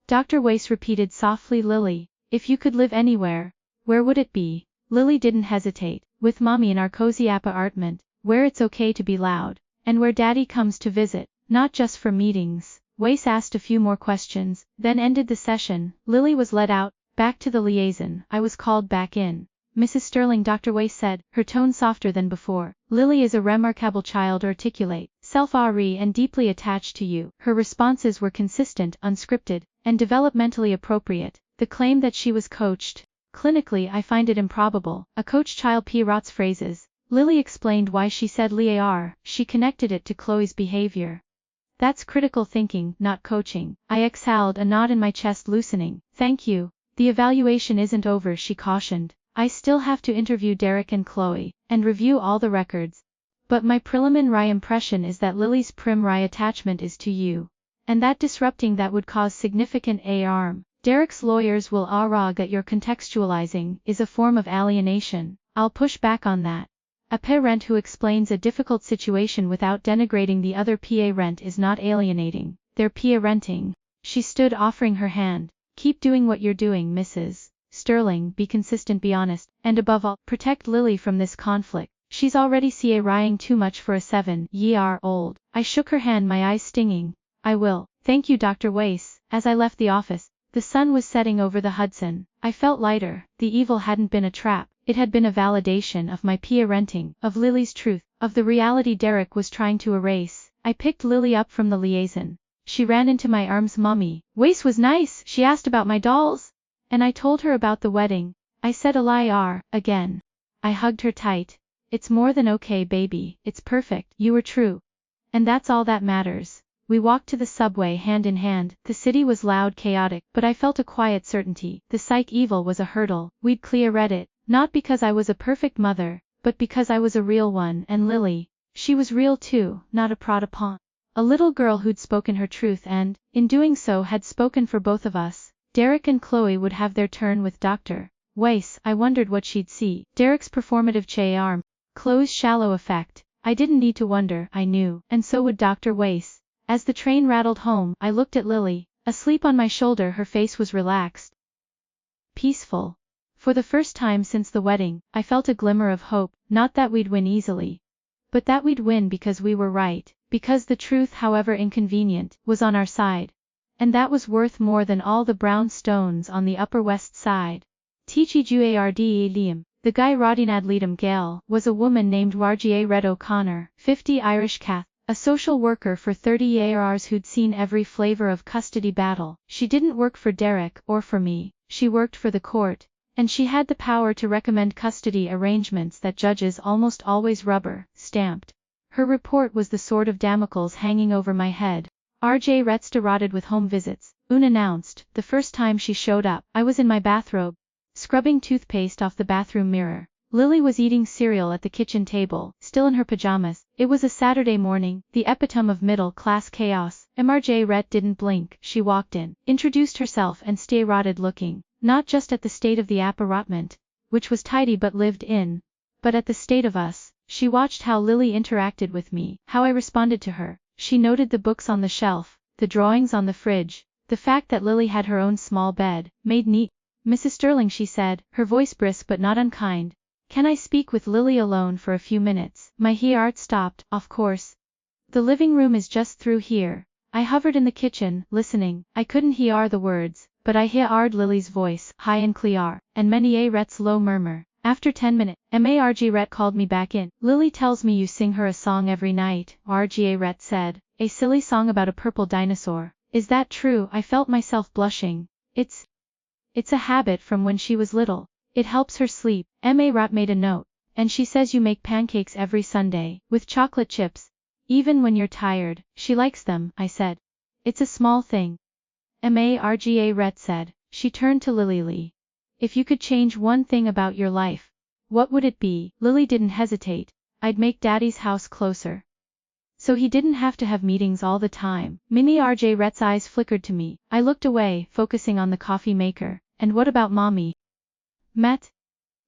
[SPEAKER 1] Dr. Weiss repeated softly, Lily, if you could live anywhere, where would it be? Lily didn't hesitate. With Mommy in our cozy apartment, where it's okay to be loud, and where Daddy comes to visit, not just for meetings. Weiss asked a few more questions, then ended the session. Lily was let out, back to the liaison. I was called back in. Mrs. Sterling, Dr. Weiss said, her tone softer than before. Lily is a remarkable child, articulate, self-aware and deeply attached to you. Her responses were consistent, unscripted, and developmentally appropriate. The claim that she was coached. Clinically, I find it improbable. A coach child rots phrases. Lily explained why she said liar. She connected it to Chloe's behavior. That's critical thinking, not coaching. I exhaled, a knot in my chest loosening. Thank you. The evaluation isn't over, she cautioned. I still have to interview Derek and Chloe, and review all the records. But my preliminary impression is that Lily's primary attachment is to you. And that disrupting that would cause significant harm. Derek's lawyers will argue that you're contextualizing is a form of alienation. I'll push back on that. A parent who explains a difficult situation without denigrating the other parent is not alienating. They're parenting. She stood, offering her hand. Keep doing what you're doing, Mrs. Sterling. Be consistent, be honest, and above all, protect Lily from this conflict. She's already CA-rying too much for a 7-year-old. I shook her hand, my eyes stinging. I will. Thank you, Dr. Weiss. As I left the office, the sun was setting over the Hudson. I felt lighter. The evil hadn't been a trap. It had been a validation of my parenting, of Lily's truth, of the reality Derek was trying to erase. I picked Lily up from the liaison. She ran into my arms. Mommy, Wace was nice, she asked about my dolls. And I told her about the wedding. I said a lie again. I hugged her tight. It's more than okay, baby, it's perfect, you were true. And that's all that matters. We walked to the subway hand in hand. The city was loud, chaotic, but I felt a quiet certainty. The psych evil was a hurdle. We'd cleared it, not because I was a perfect mother, but because I was a real one, and Lily, she was real too, not a prod upon. A little girl who'd spoken her truth and, in doing so, had spoken for both of us. Derek and Chloe would have their turn with Dr. Weiss. I wondered what she'd see. Derek's performative charm, Chloe's shallow effect. I didn't need to wonder, I knew, and so would Dr. Weiss. As the train rattled home, I looked at Lily, asleep on my shoulder. Her face was relaxed, peaceful. For the first time since the wedding, I felt a glimmer of hope, not that we'd win easily, but that we'd win because we were right, because the truth, however inconvenient, was on our side. And that was worth more than all the brown stones on the Upper West Side. Tichi Juardliam, the guy Rodinad Leadham Gale, was a woman named Wargia Red O'Connor, 50, Irish Cath, a social worker for 30 years who'd seen every flavor of custody battle. She didn't work for Derek or for me, she worked for the court, and she had the power to recommend custody arrangements that judges almost always rubber-stamped. Her report was the sword of Damocles hanging over my head. RJ Retsta rotted with home visits, unannounced. The first time she showed up, I was in my bathrobe, scrubbing toothpaste off the bathroom mirror. Lily was eating cereal at the kitchen table, still in her pajamas. It was a Saturday morning, the epitome of middle-class chaos. MRJ Rett didn't blink. She walked in, introduced herself and stayed rotted looking, not just at the state of the apparentment, which was tidy but lived in, but at the state of us. She watched how Lily interacted with me, how I responded to her. She noted the books on the shelf, the drawings on the fridge, the fact that Lily had her own small bed, made neat. Mrs. Sterling, she said, her voice brisk but not unkind. Can I speak with Lily alone for a few minutes? My heart stopped, of course. The living room is just through here. I hovered in the kitchen, listening. I couldn't hear the words, but I heard Lily's voice, high and clear, and Many Ret's low murmur. After 10 minutes, Marg Ret called me back in. Lily tells me you sing her a song every night, RGA Ret said. A silly song about a purple dinosaur. Is that true? I felt myself blushing. It's a habit from when she was little. It helps her sleep. Rat made a note. And she says you make pancakes every Sunday, with chocolate chips. Even when you're tired, she likes them, I said. It's a small thing. Marga Ret said. She turned to Lily. If you could change one thing about your life, what would it be? Lily didn't hesitate. I'd make Daddy's house closer, so he didn't have to have meetings all the time. Mini RJ Ret's eyes flickered to me. I looked away, focusing on the coffee maker. And what about Mommy? Matt?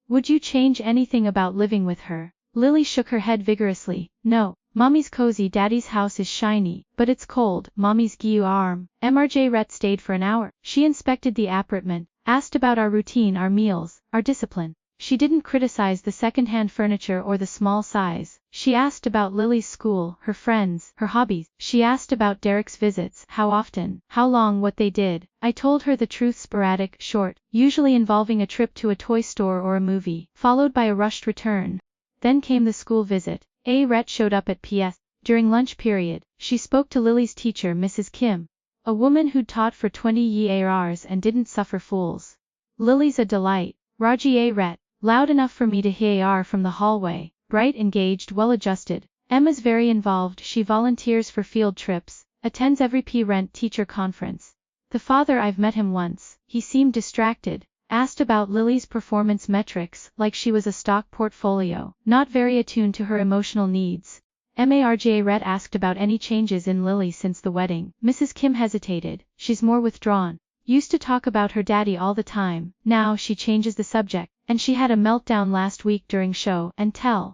[SPEAKER 1] Would you change anything about living with her? Lily shook her head vigorously. No. Mommy's cozy, Daddy's house is shiny, but it's cold. Mommy's Giu arm. MRJ Ret stayed for an hour. She inspected the appartement, asked about our routine, our meals, our discipline. She didn't criticize the second-hand furniture or the small size. She asked about Lily's school, her friends, her hobbies. She asked about Derek's visits, how often, how long, what they did. I told her the truth, sporadic, short, usually involving a trip to a toy store or a movie, followed by a rushed return. Then came the school visit. Ret showed up at PS. During lunch period, she spoke to Lily's teacher, Mrs. Kim, a woman who'd taught for 20 years and didn't suffer fools. Lily's a delight. Raji Ret. Loud enough for me to hear from the hallway, bright, engaged, well-adjusted. Emma's very involved. She volunteers for field trips, attends every parent teacher conference. The father, I've met him once. He seemed distracted, asked about Lily's performance metrics, like she was a stock portfolio, not very attuned to her emotional needs. Marga Ret asked about any changes in Lily since the wedding. Mrs. Kim hesitated. She's more withdrawn. Used to talk about her daddy all the time. Now she changes the subject. And she had a meltdown last week during show and tell.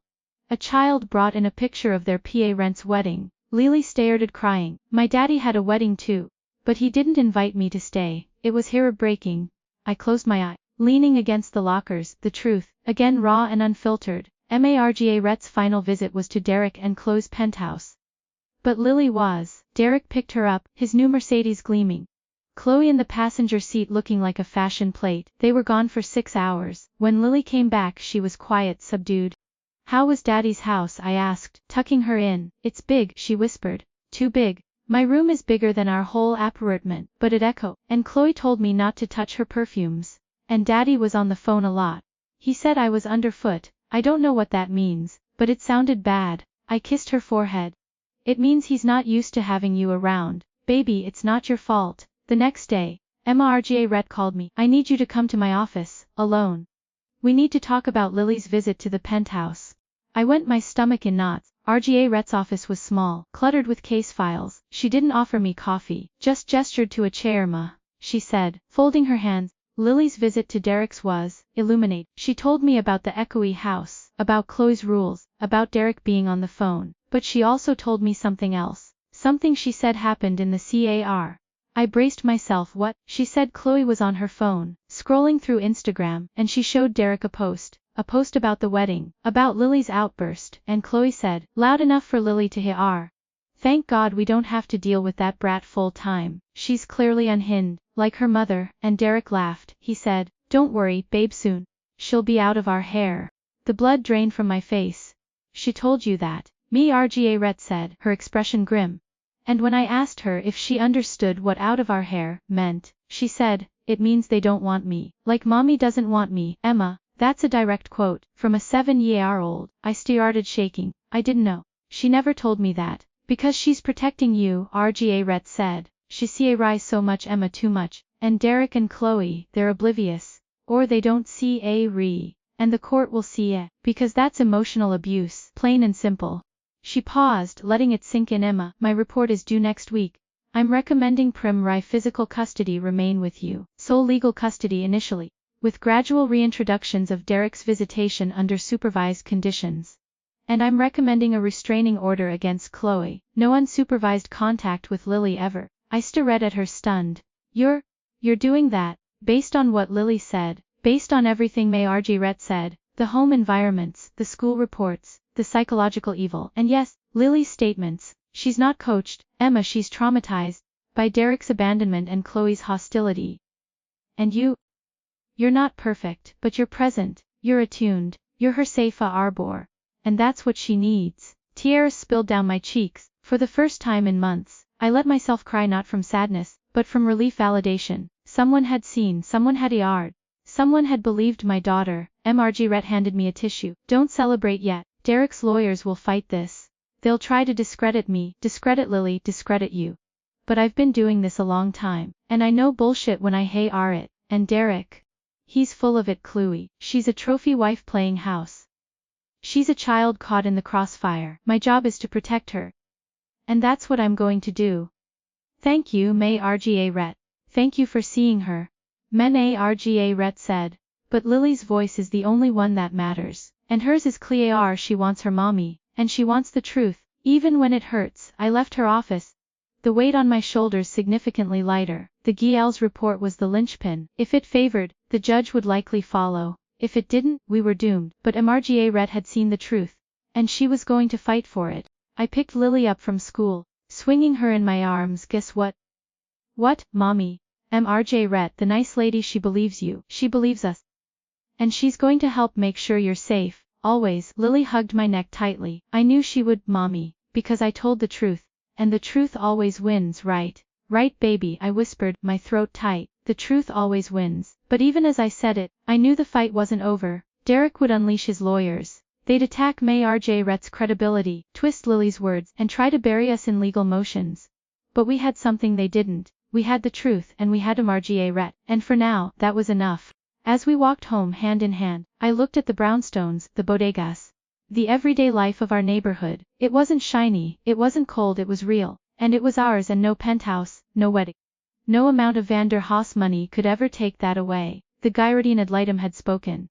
[SPEAKER 1] A child brought in a picture of their parents' wedding. Lily stared at crying. My daddy had a wedding too, but he didn't invite me to stay. It was heartbreaking. I closed my eye, leaning against the lockers. The truth, again raw and unfiltered. Marga Ret's final visit was to Derek and Chloe's penthouse. But Lily was. Derek picked her up, his new Mercedes gleaming. Chloe in the passenger seat looking like a fashion plate. They were gone for 6 hours. When Lily came back she was quiet, subdued. How was Daddy's house? I asked, tucking her in. It's big, she whispered. Too big. My room is bigger than our whole apartment, but it echoed. And Chloe told me not to touch her perfumes. And Daddy was on the phone a lot. He said I was underfoot. I don't know what that means, but it sounded bad. I kissed her forehead. It means he's not used to having you around. Baby, it's not your fault. The next day, Margaret called me. I need you to come to my office, alone. We need to talk about Lily's visit to the penthouse. I went, my stomach in knots. Margaret's office was small, cluttered with case files. She didn't offer me coffee, just gestured to a chair. Ma, she said, folding her hands. Lily's visit to Derek's was illuminate. She told me about the echoey house, about Chloe's rules, about Derek being on the phone, but she also told me something else. Something she said happened in the car. I braced myself. What? She said Chloe was on her phone, scrolling through Instagram, and she showed Derek a post about the wedding, about Lily's outburst, and Chloe said, loud enough for Lily to hear. Thank God we don't have to deal with that brat full time. She's clearly unhinged, like her mother. And Derek laughed. He said, don't worry, babe, soon she'll be out of our hair. The blood drained from my face. She told you that? Margaret said, her expression grim. And when I asked her if she understood what out of our hair meant, she said, it means they don't want me, like mommy doesn't want me. Emma, that's a direct quote from a 7-year-old. I started shaking. I didn't know. She never told me that. Because she's protecting you, Margaret said. She see rise so much, Emma, too much. And Derek and Chloe, they're oblivious. Or they don't see and the court will see it, because that's emotional abuse, plain and simple. She paused, letting it sink in. Emma, my report is due next week. I'm recommending primary physical custody remain with you, sole legal custody initially, with gradual reintroductions of Derek's visitation under supervised conditions. And I'm recommending a restraining order against Chloe, no unsupervised contact with Lily ever. I stared at her stunned. You're doing that, based on what Lily said, based on everything Margaret said, the home environments, the school reports, the psychological evil, and yes, Lily's statements. She's not coached, Emma, she's traumatized by Derek's abandonment and Chloe's hostility. And you're not perfect, but you're present, you're attuned, you're her safe harbor. And that's what she needs. Tears spilled down my cheeks. For the first time in months, I let myself cry, not from sadness, but from relief, validation. Someone had seen, someone had heard, someone had believed my daughter. Margaret handed me a tissue. Don't celebrate yet. Derek's lawyers will fight this. They'll try to discredit me, discredit Lily, discredit you. But I've been doing this a long time, and I know bullshit when I hear it. And Derek, he's full of it. Chloe, she's a trophy wife playing house. She's a child caught in the crossfire. My job is to protect her. And that's what I'm going to do. Thank you, Margaret. Thank you for seeing her. Margaret said. But Lily's voice is the only one that matters. And hers is clear. She wants her mommy, and she wants the truth, even when it hurts. I left her office, the weight on my shoulders significantly lighter. The GL's report was the linchpin. If it favored, the judge would likely follow. If it didn't, we were doomed. But Margaret had seen the truth, and she was going to fight for it. I picked Lily up from school, swinging her in my arms. Guess what? What, mommy? Margaret, the nice lady, she believes you. She believes us. And she's going to help make sure you're safe, always. Lily hugged my neck tightly. I knew she would, mommy, because I told the truth. And the truth always wins, right? Right, baby, I whispered, my throat tight. The truth always wins. But even as I said it, I knew the fight wasn't over. Derek would unleash his lawyers. They'd attack Margaret's credibility, twist Lily's words, and try to bury us in legal motions. But we had something they didn't. We had the truth, and we had Margaret. And for now, that was enough. As we walked home hand in hand, I looked at the brownstones, the bodegas, the everyday life of our neighborhood. It wasn't shiny, it wasn't cold, it was real. And it was ours, and no penthouse, no wedding. No amount of Van der Haas money could ever take that away. The Gyrodine ad litem had spoken.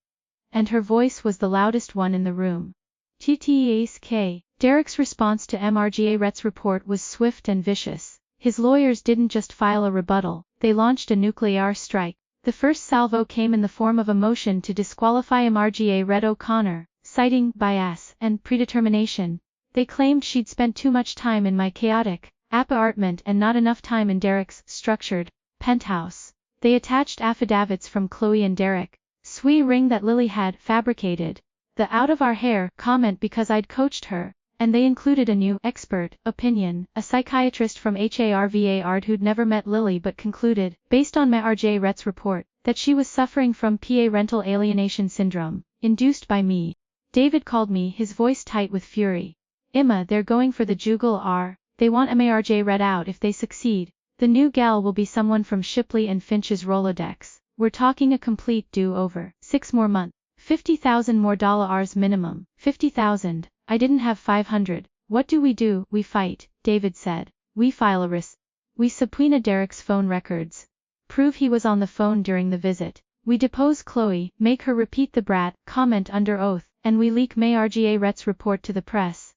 [SPEAKER 1] And her voice was the loudest one in the room. TTASK. Derek's response to Margaret's report was swift and vicious. His lawyers didn't just file a rebuttal, they launched a nuclear strike. The first salvo came in the form of a motion to disqualify Margaret O'Connor, citing bias and predetermination. They claimed she'd spent too much time in my chaotic apartment and not enough time in Derek's structured Penthouse. They attached affidavits from Chloe and Derek. Sweet ring that Lily had fabricated. The out of our hair comment because I'd coached her. And they included a new expert opinion, a psychiatrist from Harvard who'd never met Lily but concluded, based on my RJ Rett's report, that she was suffering from parental alienation syndrome, induced by me. David called me, his voice tight with fury. Emma, they're going for the jugal R. They want Marj Rett out if they succeed. The new gal will be someone from Shipley and Finch's Rolodex. We're talking a complete do-over. 6 more months. $50,000 more dollars minimum. 50,000. I didn't have 500. What do? We fight, David said. We file a risk. We subpoena Derek's phone records. Prove he was on the phone during the visit. We depose Chloe, make her repeat the brat comment under oath, and we leak Marj Rett's report to the press.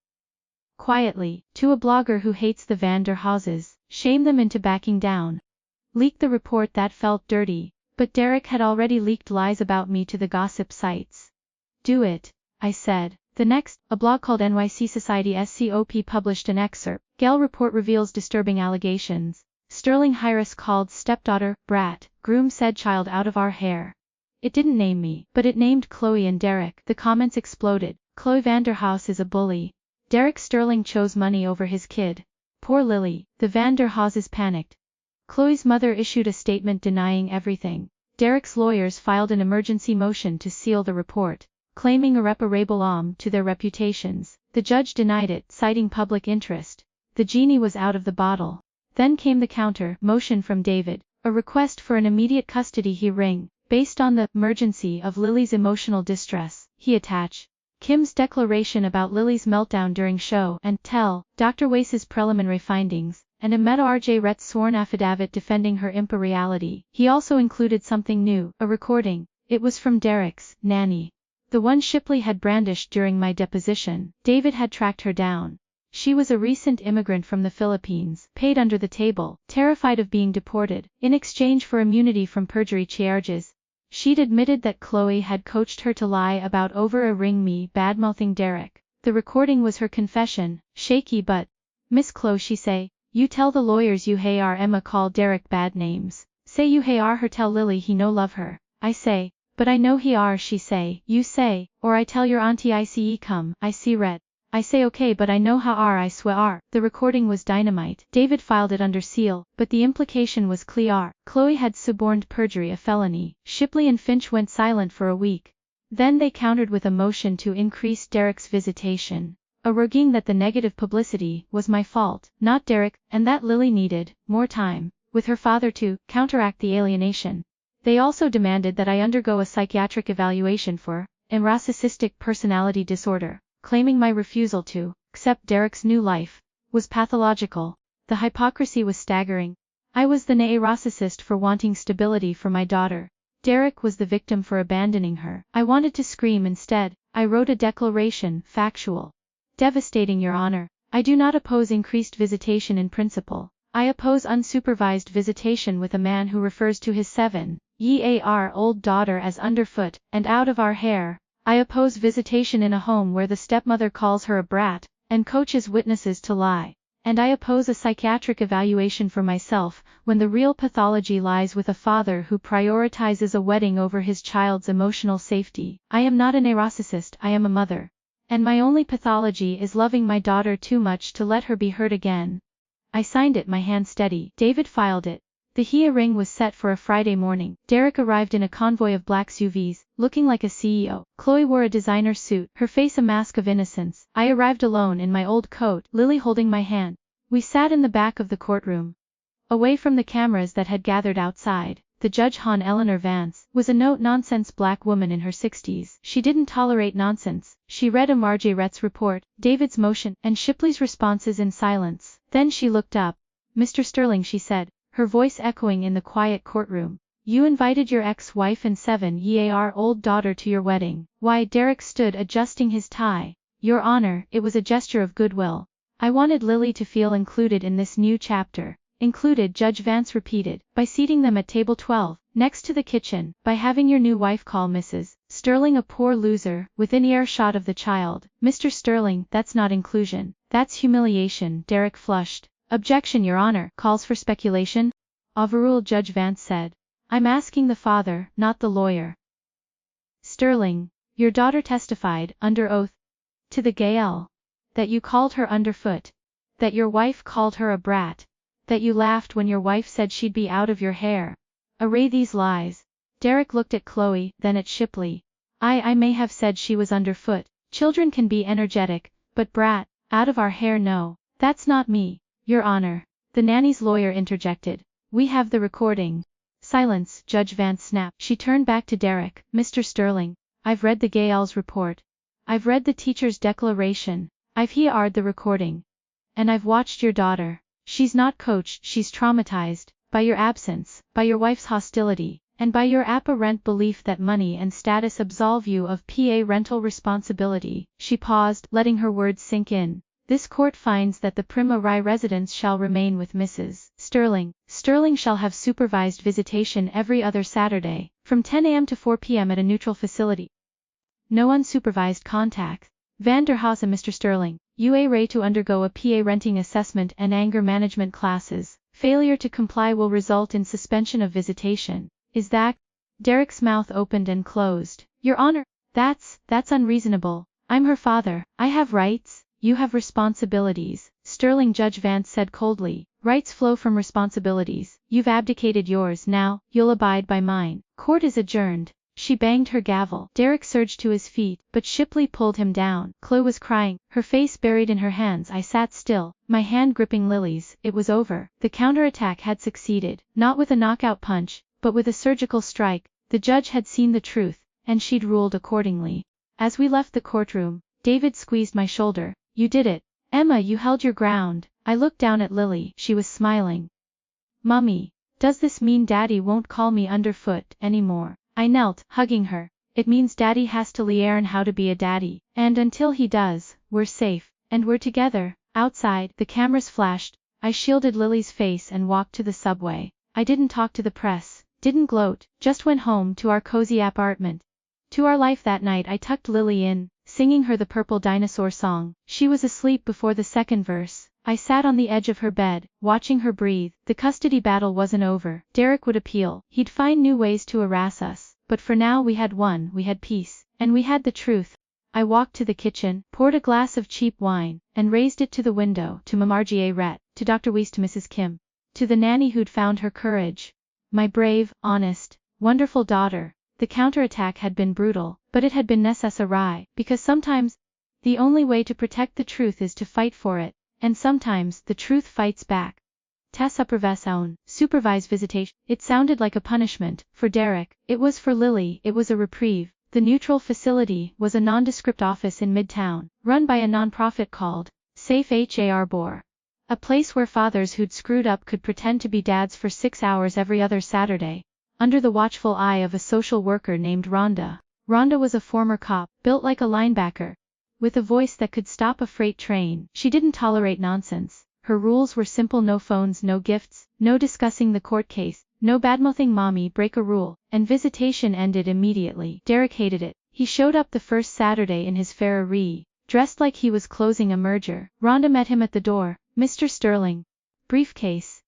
[SPEAKER 1] Quietly, to a blogger who hates the Van der Hauses, shame them into backing down. Leak the report. That felt dirty, but Derek had already leaked lies about me to the gossip sites. Do it, I said. The next, a blog called NYC Society SCOP published an excerpt. Gale report reveals disturbing allegations. Sterling Harris called stepdaughter, brat, groom said child out of our hair. It didn't name me, but it named Chloe and Derek. The comments exploded. Chloe Vanderhouse is a bully. Derek Sterling chose money over his kid. Poor Lily. The Vanderhauses panicked. Chloe's mother issued a statement denying everything. Derek's lawyers filed an emergency motion to seal the report, claiming irreparable harm to their reputations. The judge denied it, citing public interest. The genie was out of the bottle. Then came the counter motion from David, a request for an immediate custody hearing, based on the emergency of Lily's emotional distress. He attached Kim's declaration about Lily's meltdown during show and tell, Dr. Wace's preliminary findings, and a Marj Rett's sworn affidavit defending her impartiality. He also included something new, a recording. It was from Derek's nanny. The one Shipley had brandished during my deposition. David had tracked her down. She was a recent immigrant from the Philippines, paid under the table, terrified of being deported, in exchange for immunity from perjury charges. She'd admitted that Chloe had coached her to lie about over a ring me badmouthing Derek. The recording was her confession, shaky but, Miss Chloe, she say, you tell the lawyers you hey are Emma call Derek bad names. Say you hey are her tell Lily he no love her. I say, but I know he are she say, you say, or I tell your auntie I see come, I see red. I say okay but I know how are I swear. The recording was dynamite. David filed it under seal, but the implication was clear. Chloe had suborned perjury, a felony. Shipley and Finch went silent for a week. Then they countered with a motion to increase Derek's visitation, arguing that the negative publicity was my fault, not Derek, and that Lily needed more time with her father to counteract the alienation. They also demanded that I undergo a psychiatric evaluation for narcissistic personality disorder, claiming my refusal to accept Derek's new life was pathological. The hypocrisy was staggering. I was the narcissist for wanting stability for my daughter. Derek was the victim for abandoning her. I wanted to scream instead. I wrote a declaration, factual. Devastating, Your Honor. I do not oppose increased visitation in principle. I oppose unsupervised visitation with a man who refers to his 7-year-old daughter as underfoot and out of our hair. I oppose visitation in a home where the stepmother calls her a brat and coaches witnesses to lie. And I oppose a psychiatric evaluation for myself when the real pathology lies with a father who prioritizes a wedding over his child's emotional safety. I am not a narcissist, I am a mother. And my only pathology is loving my daughter too much to let her be hurt again. I signed it, my hand steady. David filed it. The hearing was set for a Friday morning. Derek arrived in a convoy of black SUVs, looking like a CEO. Chloe wore a designer suit, her face a mask of innocence. I arrived alone in my old coat, Lily holding my hand. We sat in the back of the courtroom, away from the cameras that had gathered outside. The judge, Eleanor Vance, was a no-nonsense black woman in her 60s. She didn't tolerate nonsense. She read Marj Rett's report, David's motion, and Shipley's responses in silence. Then she looked up. Mr. Sterling, she said, her voice echoing in the quiet courtroom. You invited your ex-wife and 7-year-old daughter to your wedding. Why? Derek stood adjusting his tie. Your Honor, it was a gesture of goodwill. I wanted Lily to feel included in this new chapter. Included, Judge Vance repeated, by seating them at table 12, next to the kitchen, by having your new wife call Mrs. Sterling a poor loser, within earshot of the child. Mr. Sterling, that's not inclusion. That's humiliation. Derek flushed. Objection, Your Honor. Calls for speculation? Overrule, Judge Vance said. I'm asking the father, not the lawyer. Sterling, your daughter testified, under oath, to the Gael, that you called her underfoot, that your wife called her a brat, that you laughed when your wife said she'd be out of your hair. Array these lies. Derek looked at Chloe, then at Shipley. I may have said she was underfoot. Children can be energetic, but brat, out of our hair, no. That's not me, Your Honor. The nanny's lawyer interjected. We have the recording. Silence, Judge Vance snapped. She turned back to Derek. Mr. Sterling, I've read the Gael's report. I've read the teacher's declaration. I've heard the recording. And I've watched your daughter. She's not coached, she's traumatized, by your absence, by your wife's hostility, and by your apparent belief that money and status absolve you of parental responsibility. She paused, letting her words sink in. This court finds that the Prima Rye residence shall remain with Mrs. Sterling. Sterling shall have supervised visitation every other Saturday, from 10 a.m. to 4 p.m. at a neutral facility. No unsupervised contact. Van der Haas and Mr. Sterling, you are to undergo a parenting assessment and anger management classes. Failure to comply will result in suspension of visitation. Is that? Derek's mouth opened and closed. Your Honor, that's unreasonable. I'm her father. I have rights. You have responsibilities. Sterling, Judge Vance said coldly. Rights flow from responsibilities. You've abdicated yours, now, you'll abide by mine. Court is adjourned. She banged her gavel. Derek surged to his feet, but Shipley pulled him down. Chloe was crying, her face buried in her hands. I sat still, my hand gripping Lily's. It was over. The counterattack had succeeded, not with a knockout punch, but with a surgical strike. The judge had seen the truth, and she'd ruled accordingly. As we left the courtroom, David squeezed my shoulder. You did it. Emma, you held your ground. I looked down at Lily. She was smiling. Mummy, does this mean Daddy won't call me underfoot anymore? I knelt, hugging her. It means Daddy has to learn how to be a daddy. And until he does, we're safe. And we're together. Outside, the cameras flashed. I shielded Lily's face and walked to the subway. I didn't talk to the press, didn't gloat, just went home to our cozy apartment. To our life that night I tucked Lily in, singing her the Purple Dinosaur song. She was asleep before the second verse. I sat on the edge of her bed, watching her breathe. The custody battle wasn't over. Derek would appeal. He'd find new ways to harass us. But for now we had won, we had peace. And we had the truth. I walked to the kitchen, poured a glass of cheap wine, and raised it to the window, to Mamarjie Rhett, to Dr. Weiss, to Mrs. Kim, to the nanny who'd found her courage. My brave, honest, wonderful daughter. The counterattack had been brutal, but it had been necessary, because sometimes the only way to protect the truth is to fight for it, and sometimes the truth fights back. Supervision, supervised visitation. It sounded like a punishment. For Derek, it was. For Lily, it was a reprieve. The neutral facility was a nondescript office in Midtown, run by a nonprofit called Safe Harbor. A place where fathers who'd screwed up could pretend to be dads for 6 hours every other Saturday, under the watchful eye of a social worker named Rhonda. Rhonda was a former cop, built like a linebacker, with a voice that could stop a freight train. She didn't tolerate nonsense. Her rules were simple: no phones, no gifts, no discussing the court case, no badmouthing mommy. Break a rule, and visitation ended immediately. Derek hated it. He showed up the first Saturday in his Ferrari, dressed like he was closing a merger. Rhonda met him at the door. Mr. Sterling. Briefcase.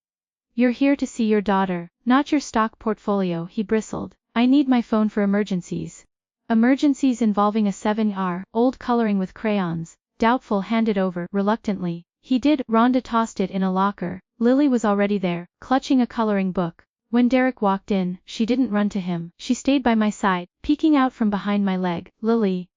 [SPEAKER 1] You're here to see your daughter, not your stock portfolio, he bristled. I need my phone for emergencies. Emergencies involving a 7-year-old coloring with crayons. Doubtful. Hand it over. Reluctantly. He did. Rhonda tossed it in a locker. Lily was already there, clutching a coloring book. When Derek walked in, she didn't run to him. She stayed by my side, peeking out from behind my leg. Lily.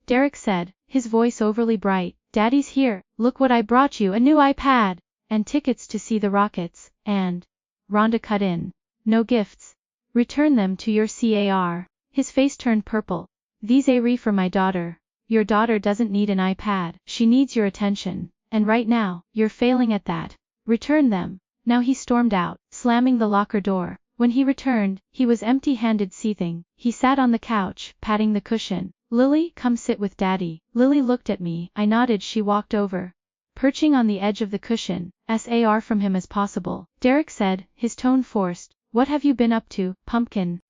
[SPEAKER 1] Derek said, his voice overly bright. Daddy's here. Look what I brought you, a new iPad. And tickets to see the Rockets. And Rhonda cut in. No gifts. Return them to your car. His face turned purple. These are for my daughter. Your daughter doesn't need an iPad. She needs your attention. And right now, you're failing at that. Return them. Now he stormed out, slamming the locker door. When he returned, he was empty-handed, seething. He sat on the couch, patting the cushion. Lily, come sit with Daddy. Lily looked at me. I nodded. She walked over, perching on the edge of the cushion, as far from him as possible. Derek said, his tone forced, what have you been up to, pumpkin?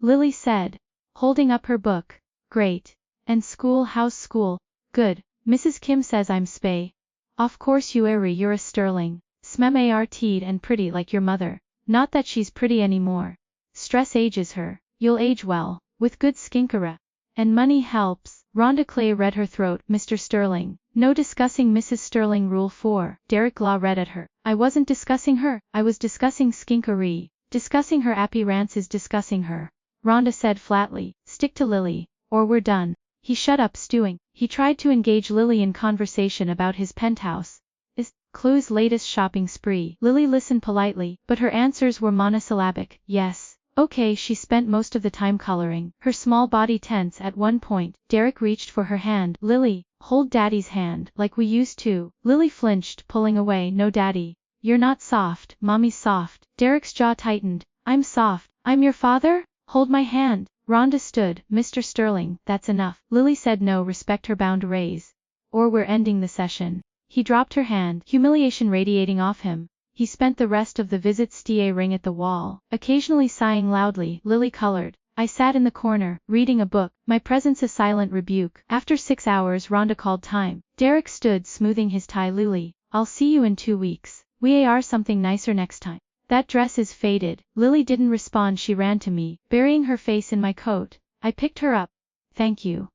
[SPEAKER 1] Lily said, holding up her book. Great. And school? How's school? Good. Mrs. Kim says I'm spay. Of course you're a Sterling. Smem arted and pretty like your mother. Not that she's pretty anymore. Stress ages her. You'll age well, with good skincare. And money helps. Rhonda Clay read her throat. Mr. Sterling. No discussing Mrs. Sterling. Rule 4. Derek Law read at her. I wasn't discussing her, I was discussing skincare. Discussing her appearance is discussing her. Rhonda said flatly. Stick to Lily, or we're done. He shut up stewing. He tried to engage Lily in conversation about his penthouse. Is Chloe's latest shopping spree. Lily listened politely, but her answers were monosyllabic. Yes. Okay. She spent most of the time coloring, her small body tense at one point. Derek reached for her hand. Lily, hold Daddy's hand, like we used to. Lily flinched, pulling away. No, Daddy. You're not soft. Mommy's soft. Derek's jaw tightened. I'm soft. I'm your father? Hold my hand. Rhonda stood. Mr. Sterling, that's enough. Lily said no. Respect her boundaries. Or we're ending the session. He dropped her hand, humiliation radiating off him. He spent the rest of the visit staring at the wall, occasionally sighing loudly. Lily colored. I sat in the corner, reading a book, my presence a silent rebuke. After 6 hours Rhonda called time. Derek stood smoothing his tie. Lily, I'll see you in 2 weeks. We are something nicer next time. That dress is faded. Lily didn't respond. She ran to me, burying her face in my coat. I picked her up. Thank you.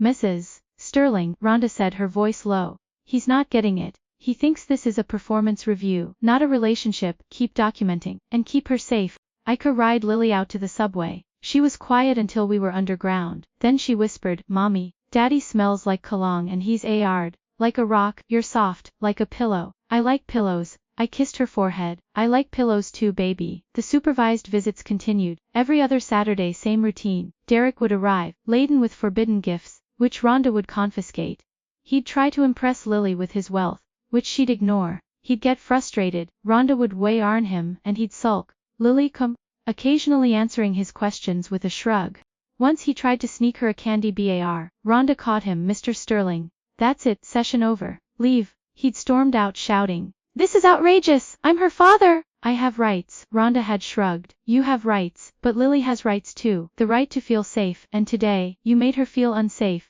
[SPEAKER 1] Mrs. Sterling, Rhonda said, her voice low. He's not getting it. He thinks this is a performance review, not a relationship. Keep documenting, and keep her safe. I could ride Lily out to the subway. She was quiet until we were underground. Then she whispered, Mommy, Daddy smells like cologne and he's hard. Like a rock. You're soft, like a pillow. I like pillows. I kissed her forehead. I like pillows too, baby. The supervised visits continued. Every other Saturday, same routine. Derek would arrive, laden with forbidden gifts, which Rhonda would confiscate. He'd try to impress Lily with his wealth, which she'd ignore. He'd get frustrated. Rhonda would warn him, and he'd sulk. Lily come, occasionally answering his questions with a shrug. Once he tried to sneak her a candy bar. Rhonda caught him. Mr. Sterling. That's it, session over. Leave. He'd stormed out shouting. This is outrageous. I'm her father. I have rights. Rhonda had shrugged. You have rights, but Lily has rights too. The right to feel safe, and today, you made her feel unsafe.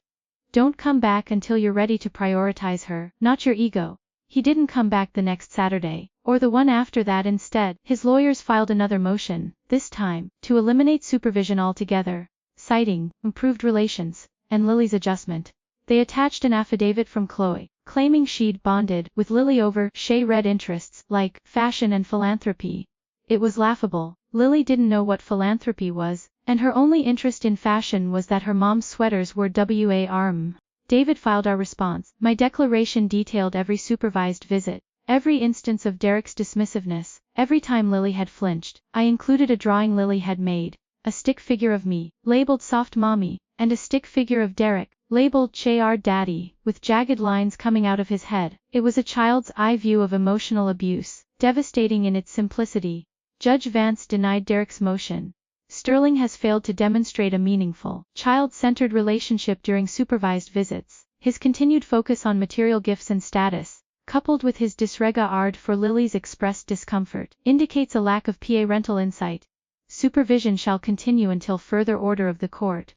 [SPEAKER 1] Don't come back until you're ready to prioritize her, not your ego. He didn't come back the next Saturday, or the one after that. Instead, his lawyers filed another motion, this time, to eliminate supervision altogether, citing improved relations, and Lily's adjustment. They attached an affidavit from Chloe, claiming she'd bonded with Lily over shade-red interests, like fashion and philanthropy. It was laughable. Lily didn't know what philanthropy was, and her only interest in fashion was that her mom's sweaters were warm. David filed our response. My declaration detailed every supervised visit, every instance of Derek's dismissiveness, every time Lily had flinched. I included a drawing Lily had made, a stick figure of me, labeled Soft Mommy, and a stick figure of Derek, labeled Chayard Daddy, with jagged lines coming out of his head. It was a child's eye view of emotional abuse, devastating in its simplicity. Judge Vance denied Derek's motion. Sterling has failed to demonstrate a meaningful, child-centered relationship during supervised visits. His continued focus on material gifts and status, coupled with his disregard for Lily's expressed discomfort, indicates a lack of parental insight. Supervision shall continue until further order of the court.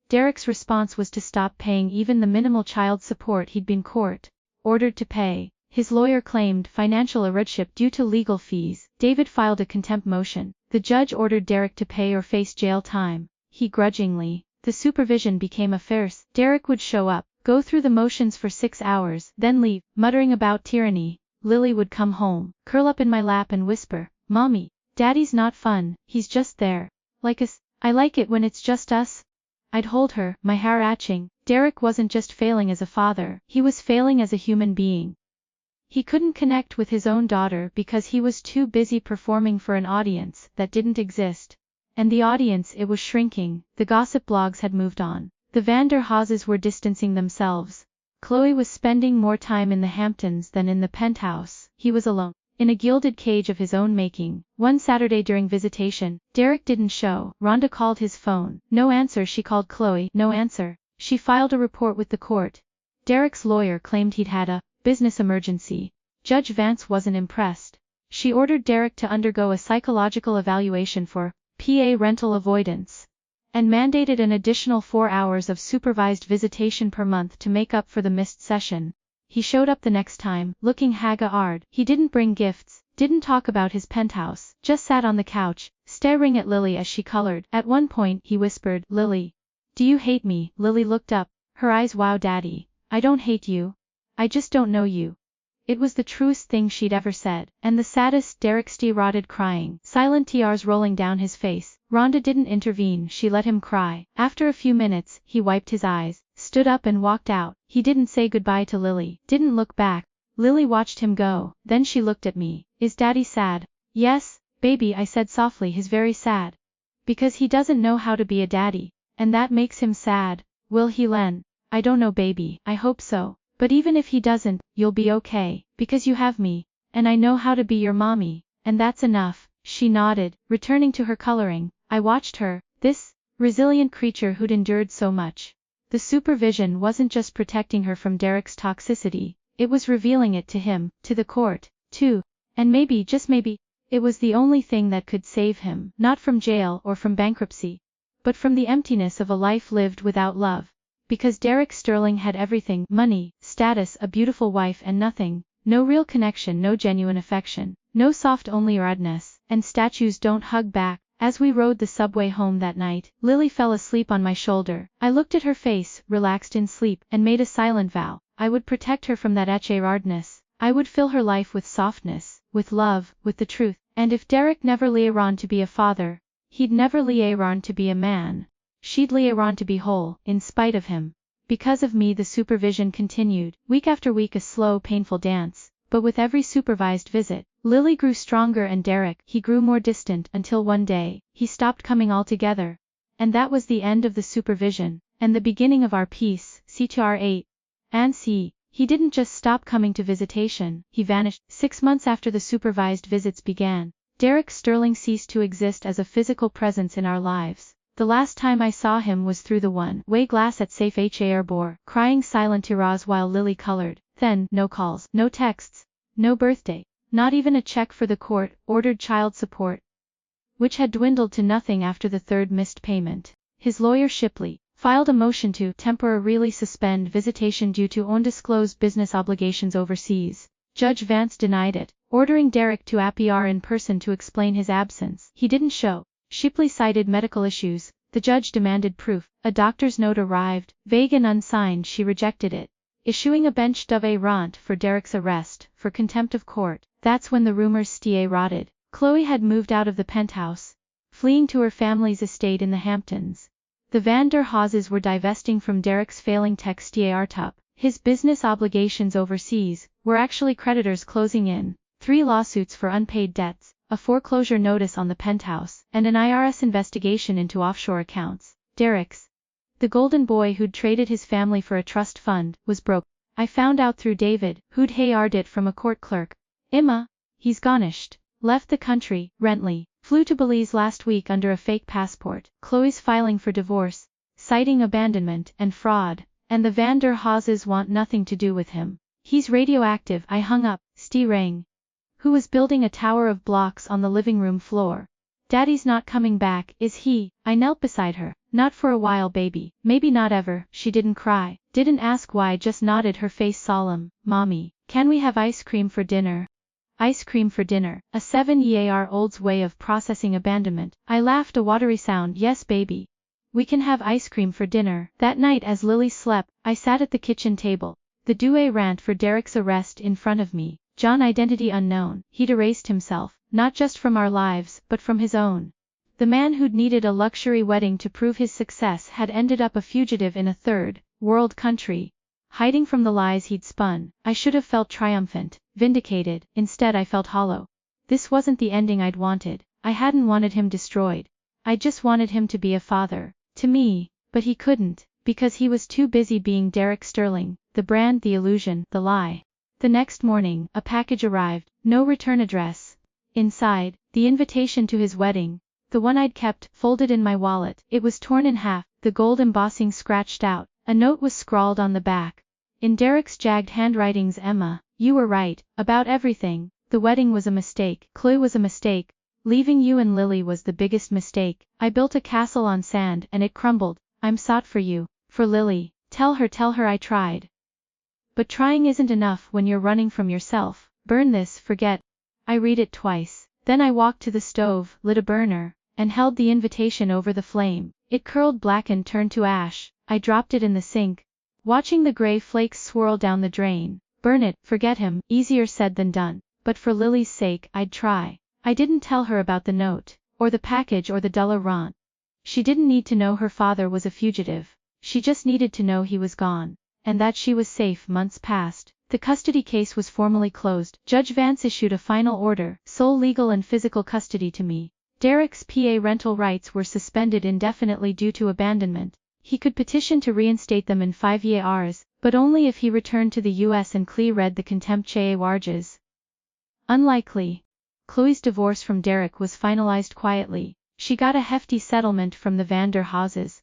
[SPEAKER 1] Derek's response was to stop paying even the minimal child support he'd been court-ordered to pay. His lawyer claimed financial hardship due to legal fees. David filed a contempt motion. The judge ordered Derek to pay or face jail time. He grudgingly. The supervision became a farce. Derek would show up, go through the motions for 6 hours, then leave, muttering about tyranny. Lily would come home, curl up in my lap and whisper, Mommy, Daddy's not fun, he's just there. Like us. I like it when it's just us. I'd hold her, my hair atching. Derek wasn't just failing as a father, he was failing as a human being. He couldn't connect with his own daughter because he was too busy performing for an audience that didn't exist. And the audience, it was shrinking. The gossip blogs had moved on. The Van der Haases were distancing themselves. Chloe was spending more time in the Hamptons than in the penthouse. He was alone, in a gilded cage of his own making. One Saturday during visitation, Derek didn't show. Rhonda called his phone. No answer. She called Chloe. No answer. She filed a report with the court. Derek's lawyer claimed he'd had a business emergency. Judge Vance wasn't impressed. She ordered Derek to undergo a psychological evaluation for rental avoidance, and mandated an additional 4 hours of supervised visitation per month to make up for the missed session. He showed up the next time, looking haggard. He didn't bring gifts, Didn't talk about his penthouse, just sat on the couch, staring at Lily as she colored. At one point, he whispered, "Lily, do you hate me?" Lily looked up, her eyes, "Wow, Daddy, I don't hate you. I just don't know you." It was the truest thing she'd ever said, and the saddest. Derek rotted crying, silent tears rolling down his face. Rhonda didn't intervene, she let him cry. After a few minutes, he wiped his eyes, stood up and walked out. He didn't say goodbye to Lily, didn't look back. Lily watched him go, then she looked at me. "Is Daddy sad?" "Yes, baby," I said softly, "he's very sad. Because he doesn't know how to be a daddy, and that makes him sad." "Will he, Len?" "I don't know, baby, I hope so. But even if he doesn't, you'll be okay, because you have me, and I know how to be your mommy, and that's enough." She nodded, returning to her coloring. I watched her, this resilient creature who'd endured so much. The supervision wasn't just protecting her from Derek's toxicity, it was revealing it to him, to the court, too. And maybe, just maybe, it was the only thing that could save him, not from jail or from bankruptcy, but from the emptiness of a life lived without love. Because Derek Sterling had everything, money, status, a beautiful wife, and nothing, no real connection, no genuine affection, no soft only redness, and statues don't hug back. As we rode the subway home that night, Lily fell asleep on my shoulder. I looked at her face, relaxed in sleep, and made a silent vow. I would protect her from that hardness. I would fill her life with softness, with love, with the truth. And if Derek never learned to be a father, he'd never learned to be a man. She'd learned to be whole, in spite of him. Because of me, the supervision continued, week after week, a slow, painful dance. But with every supervised visit, Lily grew stronger and Derek, he grew more distant, until one day, he stopped coming altogether. And that was the end of the supervision, and the beginning of our peace. CTR 8. And see, he didn't just stop coming to visitation, he vanished. 6 months after the supervised visits began, Derek Sterling ceased to exist as a physical presence in our lives. The last time I saw him was through the one-way glass at Safe Harbor, crying silent tears while Lily colored. Then, no calls, no texts, no birthday, not even a check for the court-ordered child support, which had dwindled to nothing after the third missed payment. His lawyer Shipley filed a motion to temporarily suspend visitation due to undisclosed business obligations overseas. Judge Vance denied it, ordering Derek to appear in person to explain his absence. He didn't show. Shipley cited medical issues. The judge demanded proof. A doctor's note arrived, vague and unsigned. She rejected it, issuing a bench warrant for Derek's arrest, for contempt of court. That's when the rumors started. Chloe had moved out of the penthouse, fleeing to her family's estate in the Hamptons. The Van der Haases were divesting from Derek's failing tech startup. His business obligations overseas were actually creditors closing in, 3 lawsuits for unpaid debts, a foreclosure notice on the penthouse, and an IRS investigation into offshore accounts. Derek's, the golden boy who'd traded his family for a trust fund, was broke. I found out through David, who'd hired it from a court clerk. Emma, he's vanished, left the country, Rentley, flew to Belize last week under a fake passport. Chloe's filing for divorce, citing abandonment and fraud, and the Van der Haases want nothing to do with him. He's radioactive. I hung up. Steve rang, who was building a tower of blocks on the living room floor. Daddy's not coming back, is he? I knelt beside her. Not for a while, baby. Maybe not ever. She didn't cry, didn't ask why, just nodded, her face solemn. Mommy, can we have ice cream for dinner? Ice cream for dinner, a 7-year-old's way of processing abandonment. I laughed, a watery sound. Yes, baby. We can have ice cream for dinner. That night as Lily slept, I sat at the kitchen table. The duet rant for Derek's arrest in front of me. John, identity unknown. He'd erased himself, not just from our lives, but from his own. The man who'd needed a luxury wedding to prove his success had ended up a fugitive in a third-world country, hiding from the lies he'd spun. I should have felt triumphant, vindicated. Instead I felt hollow. This wasn't the ending I'd wanted. I hadn't wanted him destroyed. I just wanted him to be a father to me, but he couldn't, because he was too busy being Derek Sterling, the brand, the illusion, the lie. The next morning, a package arrived, no return address. Inside, the invitation to his wedding, the one I'd kept, folded in my wallet. It was torn in half, the gold embossing scratched out. A note was scrawled on the back, in Derek's jagged handwritings. Emma, you were right, about everything. The wedding was a mistake. Chloe was a mistake. Leaving you and Lily was the biggest mistake. I built a castle on sand and it crumbled. I'm sought for you, for Lily. Tell her I tried. But trying isn't enough when you're running from yourself. Burn this, forget. I read it twice. Then I walked to the stove, lit a burner, and held the invitation over the flame. It curled black and turned to ash. I dropped it in the sink, watching the gray flakes swirl down the drain. Burn it, forget him, easier said than done. But for Lily's sake, I'd try. I didn't tell her about the note, or the package or the dollar rent. She didn't need to know her father was a fugitive. She just needed to know he was gone, and that she was safe. Months passed. The custody case was formally closed. Judge Vance issued a final order, sole legal and physical custody to me. Derek's PA rental rights were suspended indefinitely due to abandonment. He could petition to reinstate them in 5 years, but only if he returned to the US and read the contempt charges. Unlikely. Chloe's divorce from Derek was finalized quietly. She got a hefty settlement from the Van der Hauses,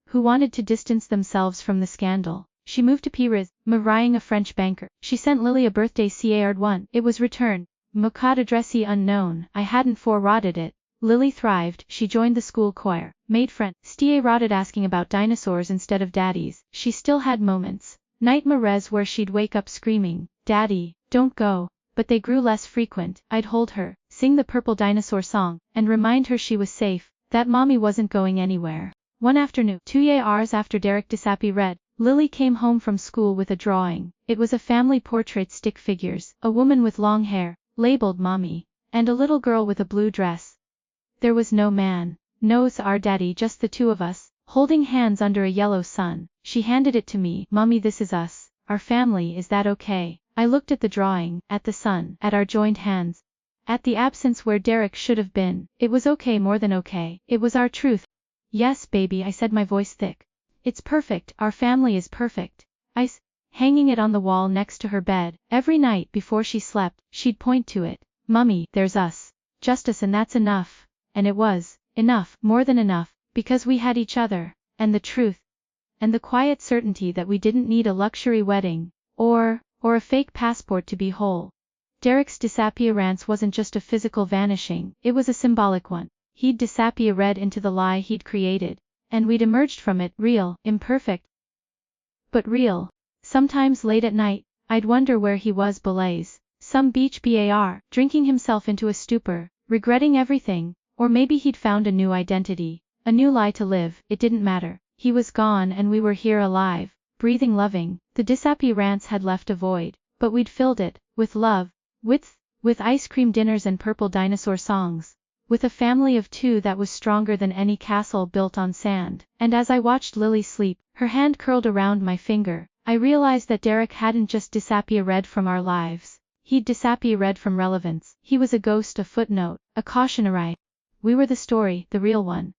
[SPEAKER 1] who wanted to distance themselves from the scandal. She moved to Paris, marrying a French banker. She sent Lily a birthday card one. It was returned. Mocade addressee unknown. I hadn't forwarded it. Lily thrived. She joined the school choir, made friends, started asking about dinosaurs instead of daddies. She still had moments. Nightmares where she'd wake up screaming, "Daddy, don't go." But they grew less frequent. I'd hold her, sing the Purple Dinosaur song, and remind her she was safe, that mommy wasn't going anywhere. One afternoon, 2 years after Derek disappeared, Lily came home from school with a drawing. It was a family portrait, stick figures, a woman with long hair, labeled mommy, and a little girl with a blue dress. There was no man, no our daddy, just the two of us, holding hands under a yellow sun. She handed it to me. "Mommy, this is us, our family, is that okay?" I looked at the drawing, at the sun, at our joined hands, at the absence where Derek should have been. It was okay, more than okay. It was our truth. "Yes, baby," I said, my voice thick. "It's perfect, our family is perfect." Hanging it on the wall next to her bed. Every night before she slept, she'd point to it. "Mummy, there's us. Just us, and that's enough." And it was enough, more than enough, because we had each other, and the truth, and the quiet certainty that we didn't need a luxury wedding, or a fake passport to be whole. Derek's disappearance wasn't just a physical vanishing, it was a symbolic one. He'd disappeared into the lie he'd created, and we'd emerged from it, real, imperfect, but real. Sometimes late at night, I'd wonder where he was, Belize, some beach bar, drinking himself into a stupor, regretting everything, or maybe he'd found a new identity, a new lie to live. It didn't matter. He was gone and we were here, alive, breathing, loving. The disappearance had left a void, but we'd filled it, with love, with ice cream dinners and Purple Dinosaur songs, with a family of two that was stronger than any castle built on sand. And as I watched Lily sleep, her hand curled around my finger, I realized that Derek hadn't just disappeared from our lives. He'd disappeared from relevance. He was a ghost, a footnote, a cautionary. We were the story, the real one.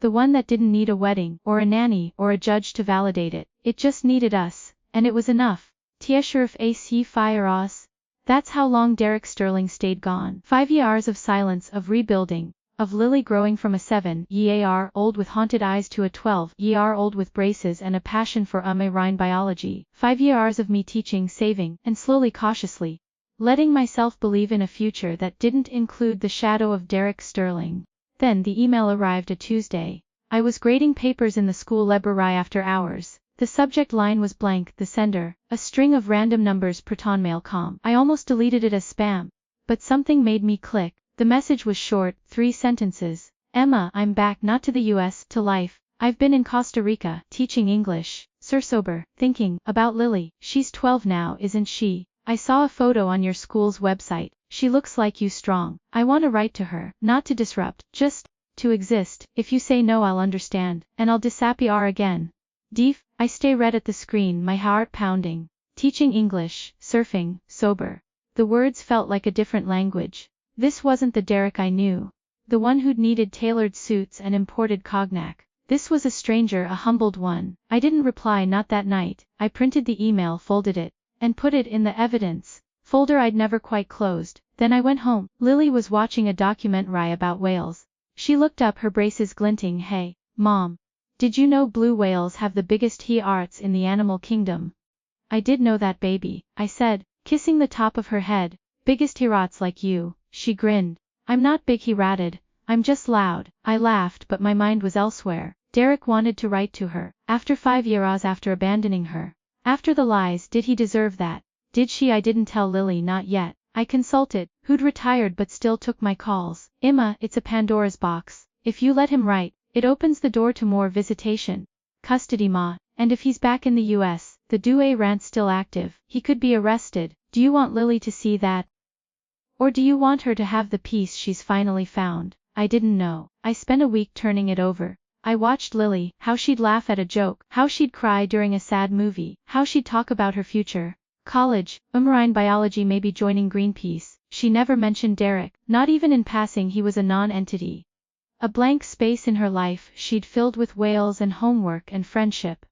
[SPEAKER 1] The one that didn't need a wedding, or a nanny, or a judge to validate it. It just needed us, and it was enough. Tieshurif AC fire us. That's how long Derek Sterling stayed gone. 5 years of silence, of rebuilding, of Lily growing from a 7-year-old with haunted eyes to a 12-year-old with braces and a passion for marine biology. 5 years of me teaching, saving, and slowly, cautiously, letting myself believe in a future that didn't include the shadow of Derek Sterling. Then the email arrived, a Tuesday. I was grading papers in the school library after hours. The subject line was blank, the sender, a string of random numbers, protonmail.com. I almost deleted it as spam. But something made me click. The message was short, 3 sentences. "Emma, I'm back, not to the US, to life. I've been in Costa Rica, teaching English. Sober, thinking about Lily. She's 12 now, isn't she? I saw a photo on your school's website. She looks like you, strong. I want to write to her, not to disrupt, just to exist. If you say no, I'll understand, and I'll disappear again. Deef." I stared at the screen, my heart pounding. Teaching English, surfing, sober. The words felt like a different language. This wasn't the Derek I knew. The one who'd needed tailored suits and imported cognac. This was a stranger, a humbled one. I didn't reply, not that night. I printed the email, folded it, and put it in the evidence folder I'd never quite closed. Then I went home. Lily was watching a documentary about whales. She looked up, her braces glinting. "Hey, Mom. Did you know blue whales have the biggest hearts in the animal kingdom?" "I did know that, baby," I said, kissing the top of her head. "Biggest hearts like you." She grinned. "I'm not big," he ratted. "I'm just loud." I laughed, but my mind was elsewhere. Derek wanted to write to her. After 5 years after abandoning her. After the lies, did he deserve that? Did she? I didn't tell Lily, not yet. I consulted, who'd retired but still took my calls. Emma, it's a Pandora's box. If you let him write, it opens the door to more visitation. Custody ma, and if he's back in the US, the Douay rant's still active, he could be arrested. Do you want Lily to see that? Or do you want her to have the peace she's finally found? I didn't know. I spent a week turning it over. I watched Lily, how she'd laugh at a joke, how she'd cry during a sad movie, how she'd talk about her future. College, marine biology, maybe joining Greenpeace. She never mentioned Derek, not even in passing. He was a non-entity. A blank space in her life she'd filled with whales and homework and friendship.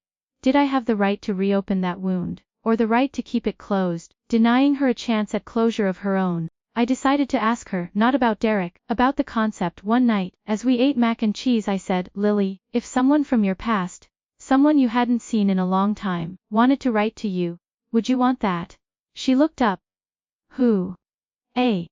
[SPEAKER 1] Did I have the right to reopen that wound, or the right to keep it closed, denying her a chance at closure of her own? I decided to ask her, not about Derek, about the concept. One night, as we ate mac and cheese, I said, Lily, if someone from your past, someone you hadn't seen in a long time, wanted to write to you, would you want that? She looked up. Who? I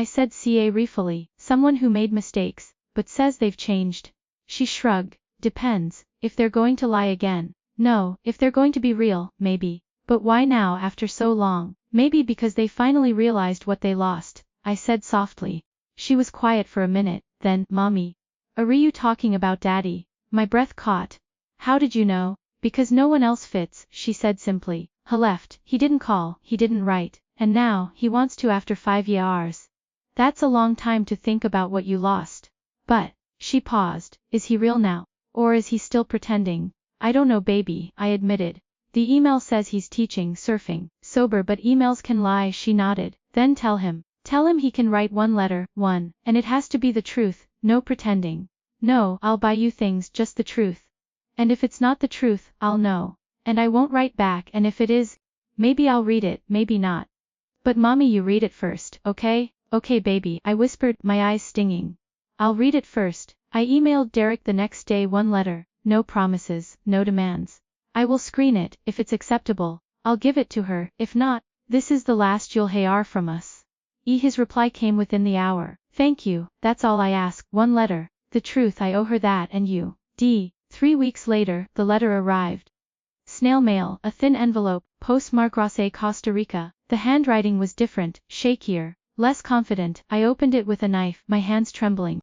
[SPEAKER 1] said ruefully, someone who made mistakes, but says they've changed. She shrugged. Depends, if they're going to lie again. No, if they're going to be real, maybe. But why now after so long? Maybe because they finally realized what they lost, I said softly. She was quiet for a minute, then, Mommy. Are you talking about Daddy? My breath caught. How did you know? Because no one else fits, she said simply. He left, he didn't call, he didn't write, and now, he wants to after 5 years. That's a long time to think about what you lost. But, she paused, is he real now? Or is he still pretending? I don't know baby, I admitted. The email says he's teaching surfing, sober but emails can lie. She nodded. Then tell him he can write one letter, and it has to be the truth, no pretending. No, I'll buy you things, just the truth. And if it's not the truth, I'll know. And I won't write back, and if it is, maybe I'll read it, maybe not. But Mommy, you read it first, okay? Okay baby, I whispered, my eyes stinging. I'll read it first. I emailed Derek the next day, one letter, no promises, no demands. I will screen it, if it's acceptable, I'll give it to her, if not, this is the last you'll hear from us. His reply came within the hour. Thank you, that's all I ask, one letter, the truth. I owe her that, and you. 3 weeks later, the letter arrived. Snail mail, a thin envelope, postmark Rosé, Costa Rica. The handwriting was different, shakier, less confident. I opened it with a knife, my hands trembling.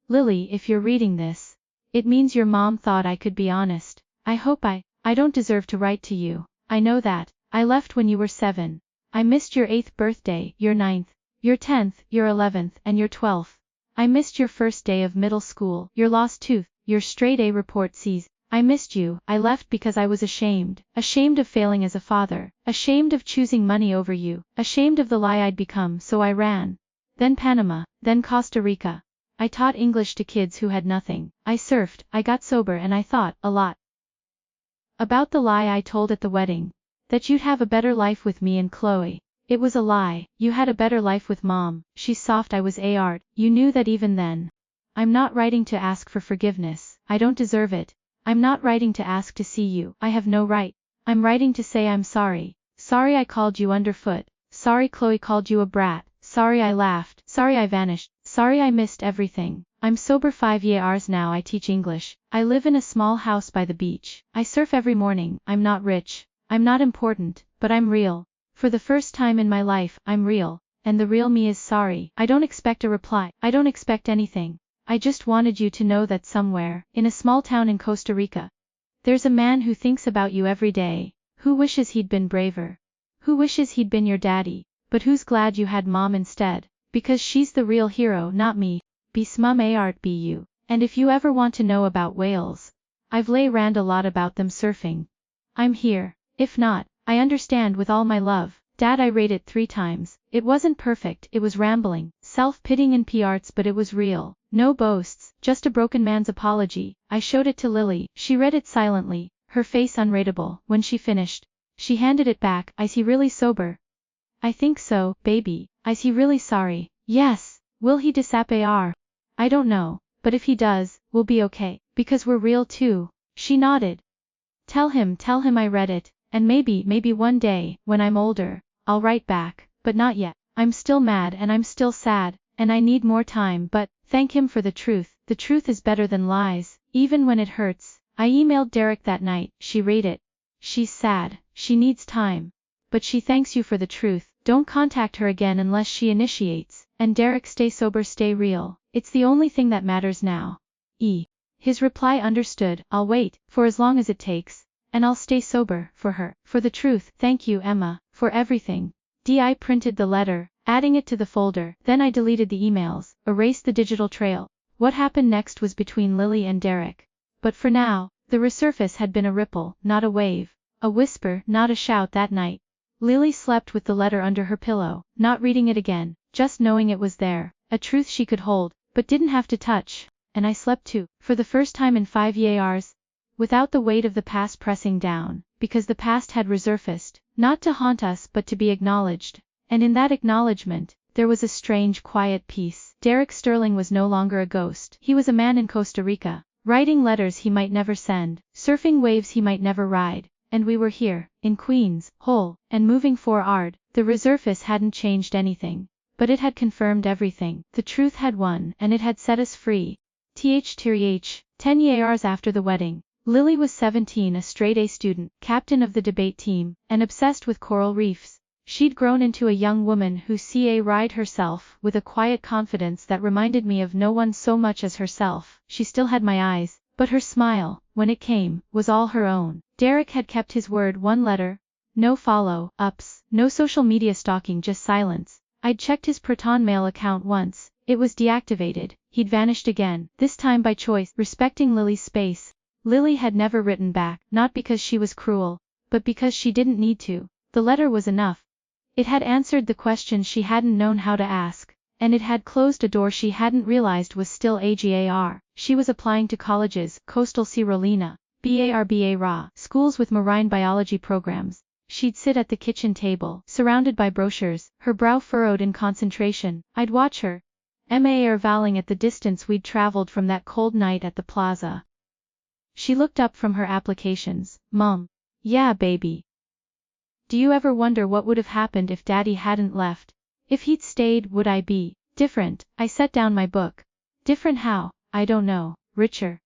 [SPEAKER 1] Lily, if you're reading this, it means your mom thought I could be honest. I hope I don't deserve to write to you. I know that. I left when you were 7. I missed your 8th birthday, your 9th, your 10th, your 11th, and your 12th. I missed your first day of middle school, your lost tooth, your straight A report C's. I missed you. I left because I was ashamed of failing as a father, ashamed of choosing money over you, ashamed of the lie I'd become, so I ran. Then Panama, then Costa Rica. I taught English to kids who had nothing. I surfed, I got sober, and I thought a lot about the lie I told at the wedding. That you'd have a better life with me and Chloe. It was a lie. You had a better life with Mom. She's soft. I was art. You knew that even then. I'm not writing to ask for forgiveness. I don't deserve it. I'm not writing to ask to see you. I have no right. I'm writing to say I'm sorry. Sorry I called you underfoot. Sorry Chloe called you a brat. Sorry I laughed. Sorry I vanished. Sorry I missed everything. I'm sober 5 years now. I teach English. I live in a small house by the beach. I surf every morning. I'm not rich. I'm not important, but I'm real. For the first time in my life, I'm real. And the real me is sorry. I don't expect a reply. I don't expect anything. I just wanted you to know that somewhere, in a small town in Costa Rica, there's a man who thinks about you every day, who wishes he'd been braver, who wishes he'd been your daddy, but who's glad you had Mom instead, because she's the real hero, not me. Be smum art be you. And if you ever want to know about whales, I've rand a lot about them surfing. I'm here. If not, I understand with all my love. Dad, I rate it 3 times. It wasn't perfect, it was rambling, self-pitying and PRs, but it was real. No boasts, just a broken man's apology. I showed it to Lily. She read it silently, her face unreadable. When she finished, she handed it back. Is he really sober? I think so, baby. Is he really sorry? Yes. Will he disappear? I don't know, but if he does, we'll be okay, because we're real too. She nodded. Tell him I read it, and maybe one day, when I'm older, I'll write back, but not yet. I'm still mad and I'm still sad, and I need more time, but thank him for the truth. The truth is better than lies, even when it hurts. I emailed Derek that night. She read it. She's sad, she needs time. But she thanks you for the truth. Don't contact her again unless she initiates. And Derek, stay sober, stay real. It's the only thing that matters now. His reply, understood, I'll wait, for as long as it takes. And I'll stay sober, for her, for the truth. Thank you, Emma, for everything. I printed the letter, adding it to the folder, then I deleted the emails, erased the digital trail. What happened next was between Lily and Derek. But for now, the resurface had been a ripple, not a wave. A whisper, not a shout that night. Lily slept with the letter under her pillow, not reading it again, just knowing it was there, a truth she could hold, but didn't have to touch. And I slept too, for the first time in 5 years, without the weight of the past pressing down, because the past had resurfaced, not to haunt us but to be acknowledged. And in that acknowledgement, there was a strange quiet peace. Derek Sterling was no longer a ghost. He was a man in Costa Rica, writing letters he might never send, surfing waves he might never ride. And we were here, in Queens, whole, and moving forward. The resurface hadn't changed anything, but it had confirmed everything. The truth had won, and it had set us free. 10 years after the wedding, Lily was 17, a straight-A student, captain of the debate team, and obsessed with coral reefs. She'd grown into a young woman who ride herself, with a quiet confidence that reminded me of no one so much as herself. She still had my eyes, but her smile, when it came, was all her own. Derek had kept his word, 1 letter, no follow-ups, no social media stalking, just silence. I'd checked his Proton Mail account once, it was deactivated, he'd vanished again, this time by choice, respecting Lily's space. Lily had never written back, not because she was cruel, but because she didn't need to. The letter was enough. It had answered the questions she hadn't known how to ask, and it had closed a door she hadn't realized was still ajar. She was applying to colleges, Coastal Carolina, BARBA, schools with marine biology programs. She'd sit at the kitchen table, surrounded by brochures, her brow furrowed in concentration. I'd watch her, marveling at the distance we'd traveled from that cold night at the plaza. She looked up from her applications. Mom. Yeah, baby. Do you ever wonder what would have happened if Daddy hadn't left? If he'd stayed, would I be different? I set down my book. Different how? I don't know. Richer.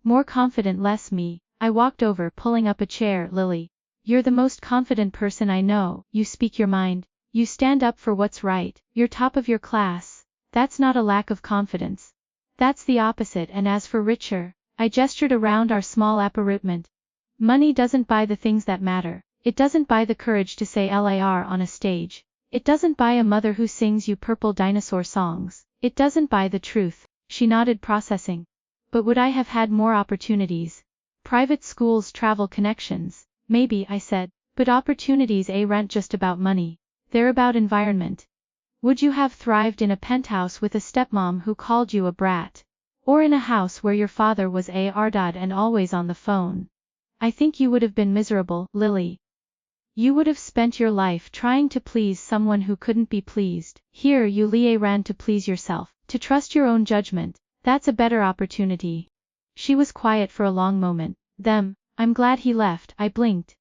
[SPEAKER 1] More confident, less me. I walked over, pulling up a chair. Lily. You're the most confident person I know. You speak your mind. You stand up for what's right. You're top of your class. That's not a lack of confidence. That's the opposite. And as for richer, I gestured around our small apartment. Money doesn't buy the things that matter. It doesn't buy the courage to say LIR on a stage. It doesn't buy a mother who sings you purple dinosaur songs. It doesn't buy the truth. She nodded, processing. But would I have had more opportunities? Private schools, travel, connections. Maybe, I said. But opportunities aren't just about money. They're about environment. Would you have thrived in a penthouse with a stepmom who called you a brat? Or in a house where your father was a ardad and always on the phone? I think you would have been miserable, Lily. You would have spent your life trying to please someone who couldn't be pleased. Here you ran to please yourself, to trust your own judgment. That's a better opportunity. She was quiet for a long moment. I'm glad he left. I blinked.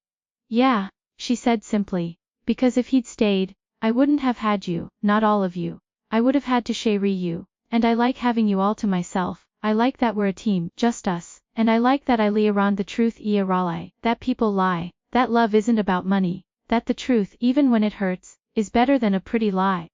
[SPEAKER 1] Yeah, she said simply. Because if he'd stayed, I wouldn't have had you, not all of you. I would have had to share you. And I like having you all to myself. I like that we're a team, just us. And I like that I lie around the truth, that people lie, that love isn't about money, that the truth, even when it hurts, is better than a pretty lie.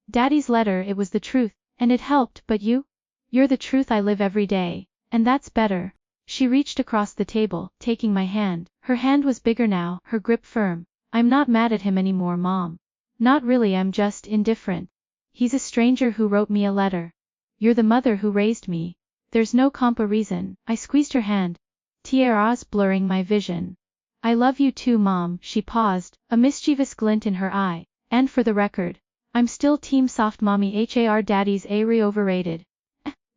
[SPEAKER 1] Daddy's letter, it was the truth, and it helped, but you're the truth I live every day, and that's better. She reached across the table, taking my hand. Her hand was bigger now, her grip firm. I'm not mad at him anymore, Mom. Not really, I'm just indifferent. He's a stranger who wrote me a letter. You're the mother who raised me. There's no comparison. I squeezed her hand. Tiaras blurring my vision. I love you too, Mom. She paused, a mischievous glint in her eye. And for the record, I'm still team soft mommy. Daddy's overrated.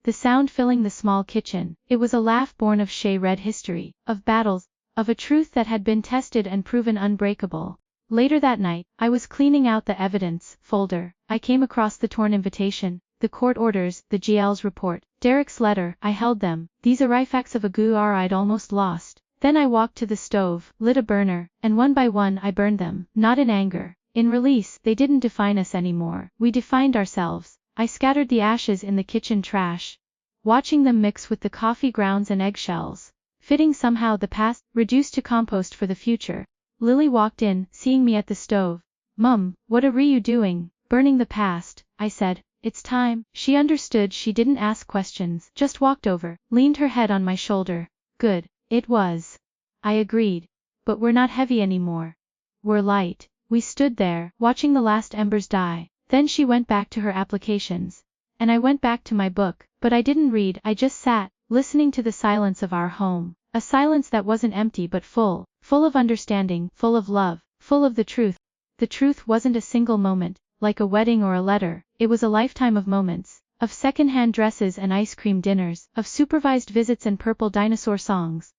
[SPEAKER 1] The sound filling the small kitchen. It was a laugh born of read history, of battles, of a truth that had been tested and proven unbreakable. Later that night, I was cleaning out the evidence folder. I came across the torn invitation, the court orders, the GL's report, Derek's letter. I held them. These artifacts of a guar I'd almost lost. Then I walked to the stove, lit a burner, and one by one I burned them, not in anger. In release. They didn't define us anymore. We defined ourselves. I scattered the ashes in the kitchen trash, watching them mix with the coffee grounds and eggshells, fitting somehow the past, reduced to compost for the future. Lily walked in, seeing me at the stove. Mum, what are you doing? Burning the past, I said. It's time. She understood. She didn't ask questions, just walked over, leaned her head on my shoulder. Good. It was. I agreed. But we're not heavy anymore. We're light. We stood there, watching the last embers die. Then she went back to her applications. And I went back to my book, but I didn't read. I just sat, listening to the silence of our home. A silence that wasn't empty but full of understanding, full of love, full of the truth. The truth wasn't a single moment, like a wedding or a letter. It was a lifetime of moments, of second-hand dresses and ice cream dinners, of supervised visits and purple dinosaur songs,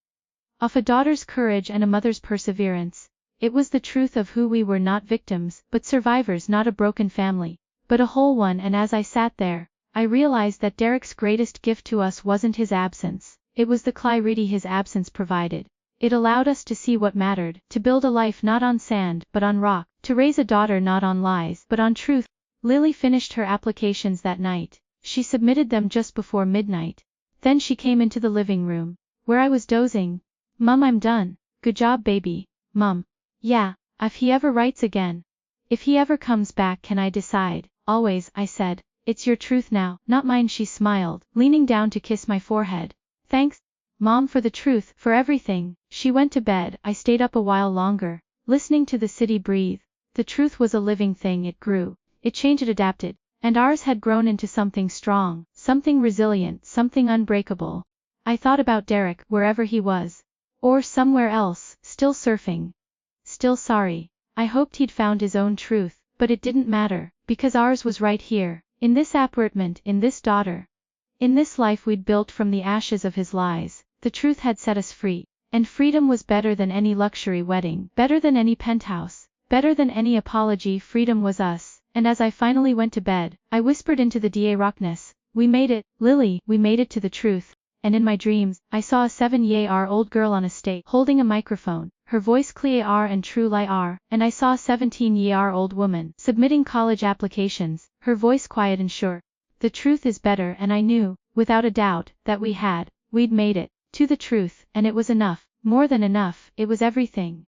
[SPEAKER 1] of a daughter's courage and a mother's perseverance. It was the truth of who we were, not victims, but survivors, not a broken family, but a whole one. And as I sat there, I realized that Derek's greatest gift to us wasn't his absence, it was the clarity his absence provided. It allowed us to see what mattered, to build a life not on sand, but on rock, to raise a daughter not on lies, but on truth. Lily finished her applications that night. She submitted them just before midnight. Then she came into the living room, where I was dozing. Mum, I'm done. Good job, baby. Mum. Yeah, if he ever writes again. If he ever comes back, can I decide? Always, I said. It's your truth now, not mine. She smiled, leaning down to kiss my forehead. Thanks, Mom, for the truth, for everything. She went to bed. I stayed up a while longer, listening to the city breathe. The truth was a living thing. It grew, it changed, it adapted, and ours had grown into something strong, something resilient, something unbreakable. I thought about Derek, wherever he was. Or somewhere else, still surfing. Still sorry. I hoped he'd found his own truth, but it didn't matter, because ours was right here, in this apartment, in this daughter. In this life we'd built from the ashes of his lies. The truth had set us free, and freedom was better than any luxury wedding, better than any penthouse, better than any apology. Freedom was us. And as I finally went to bed, I whispered into the darkness, we made it, Lily, we made it to the truth. And in my dreams, I saw a 7-year-old girl on a stage, holding a microphone, her voice clear and true like, and I saw a 17-year-old woman, submitting college applications, her voice quiet and sure. The truth is better, and I knew, without a doubt, that we'd made it, to the truth, and it was enough, more than enough, it was everything.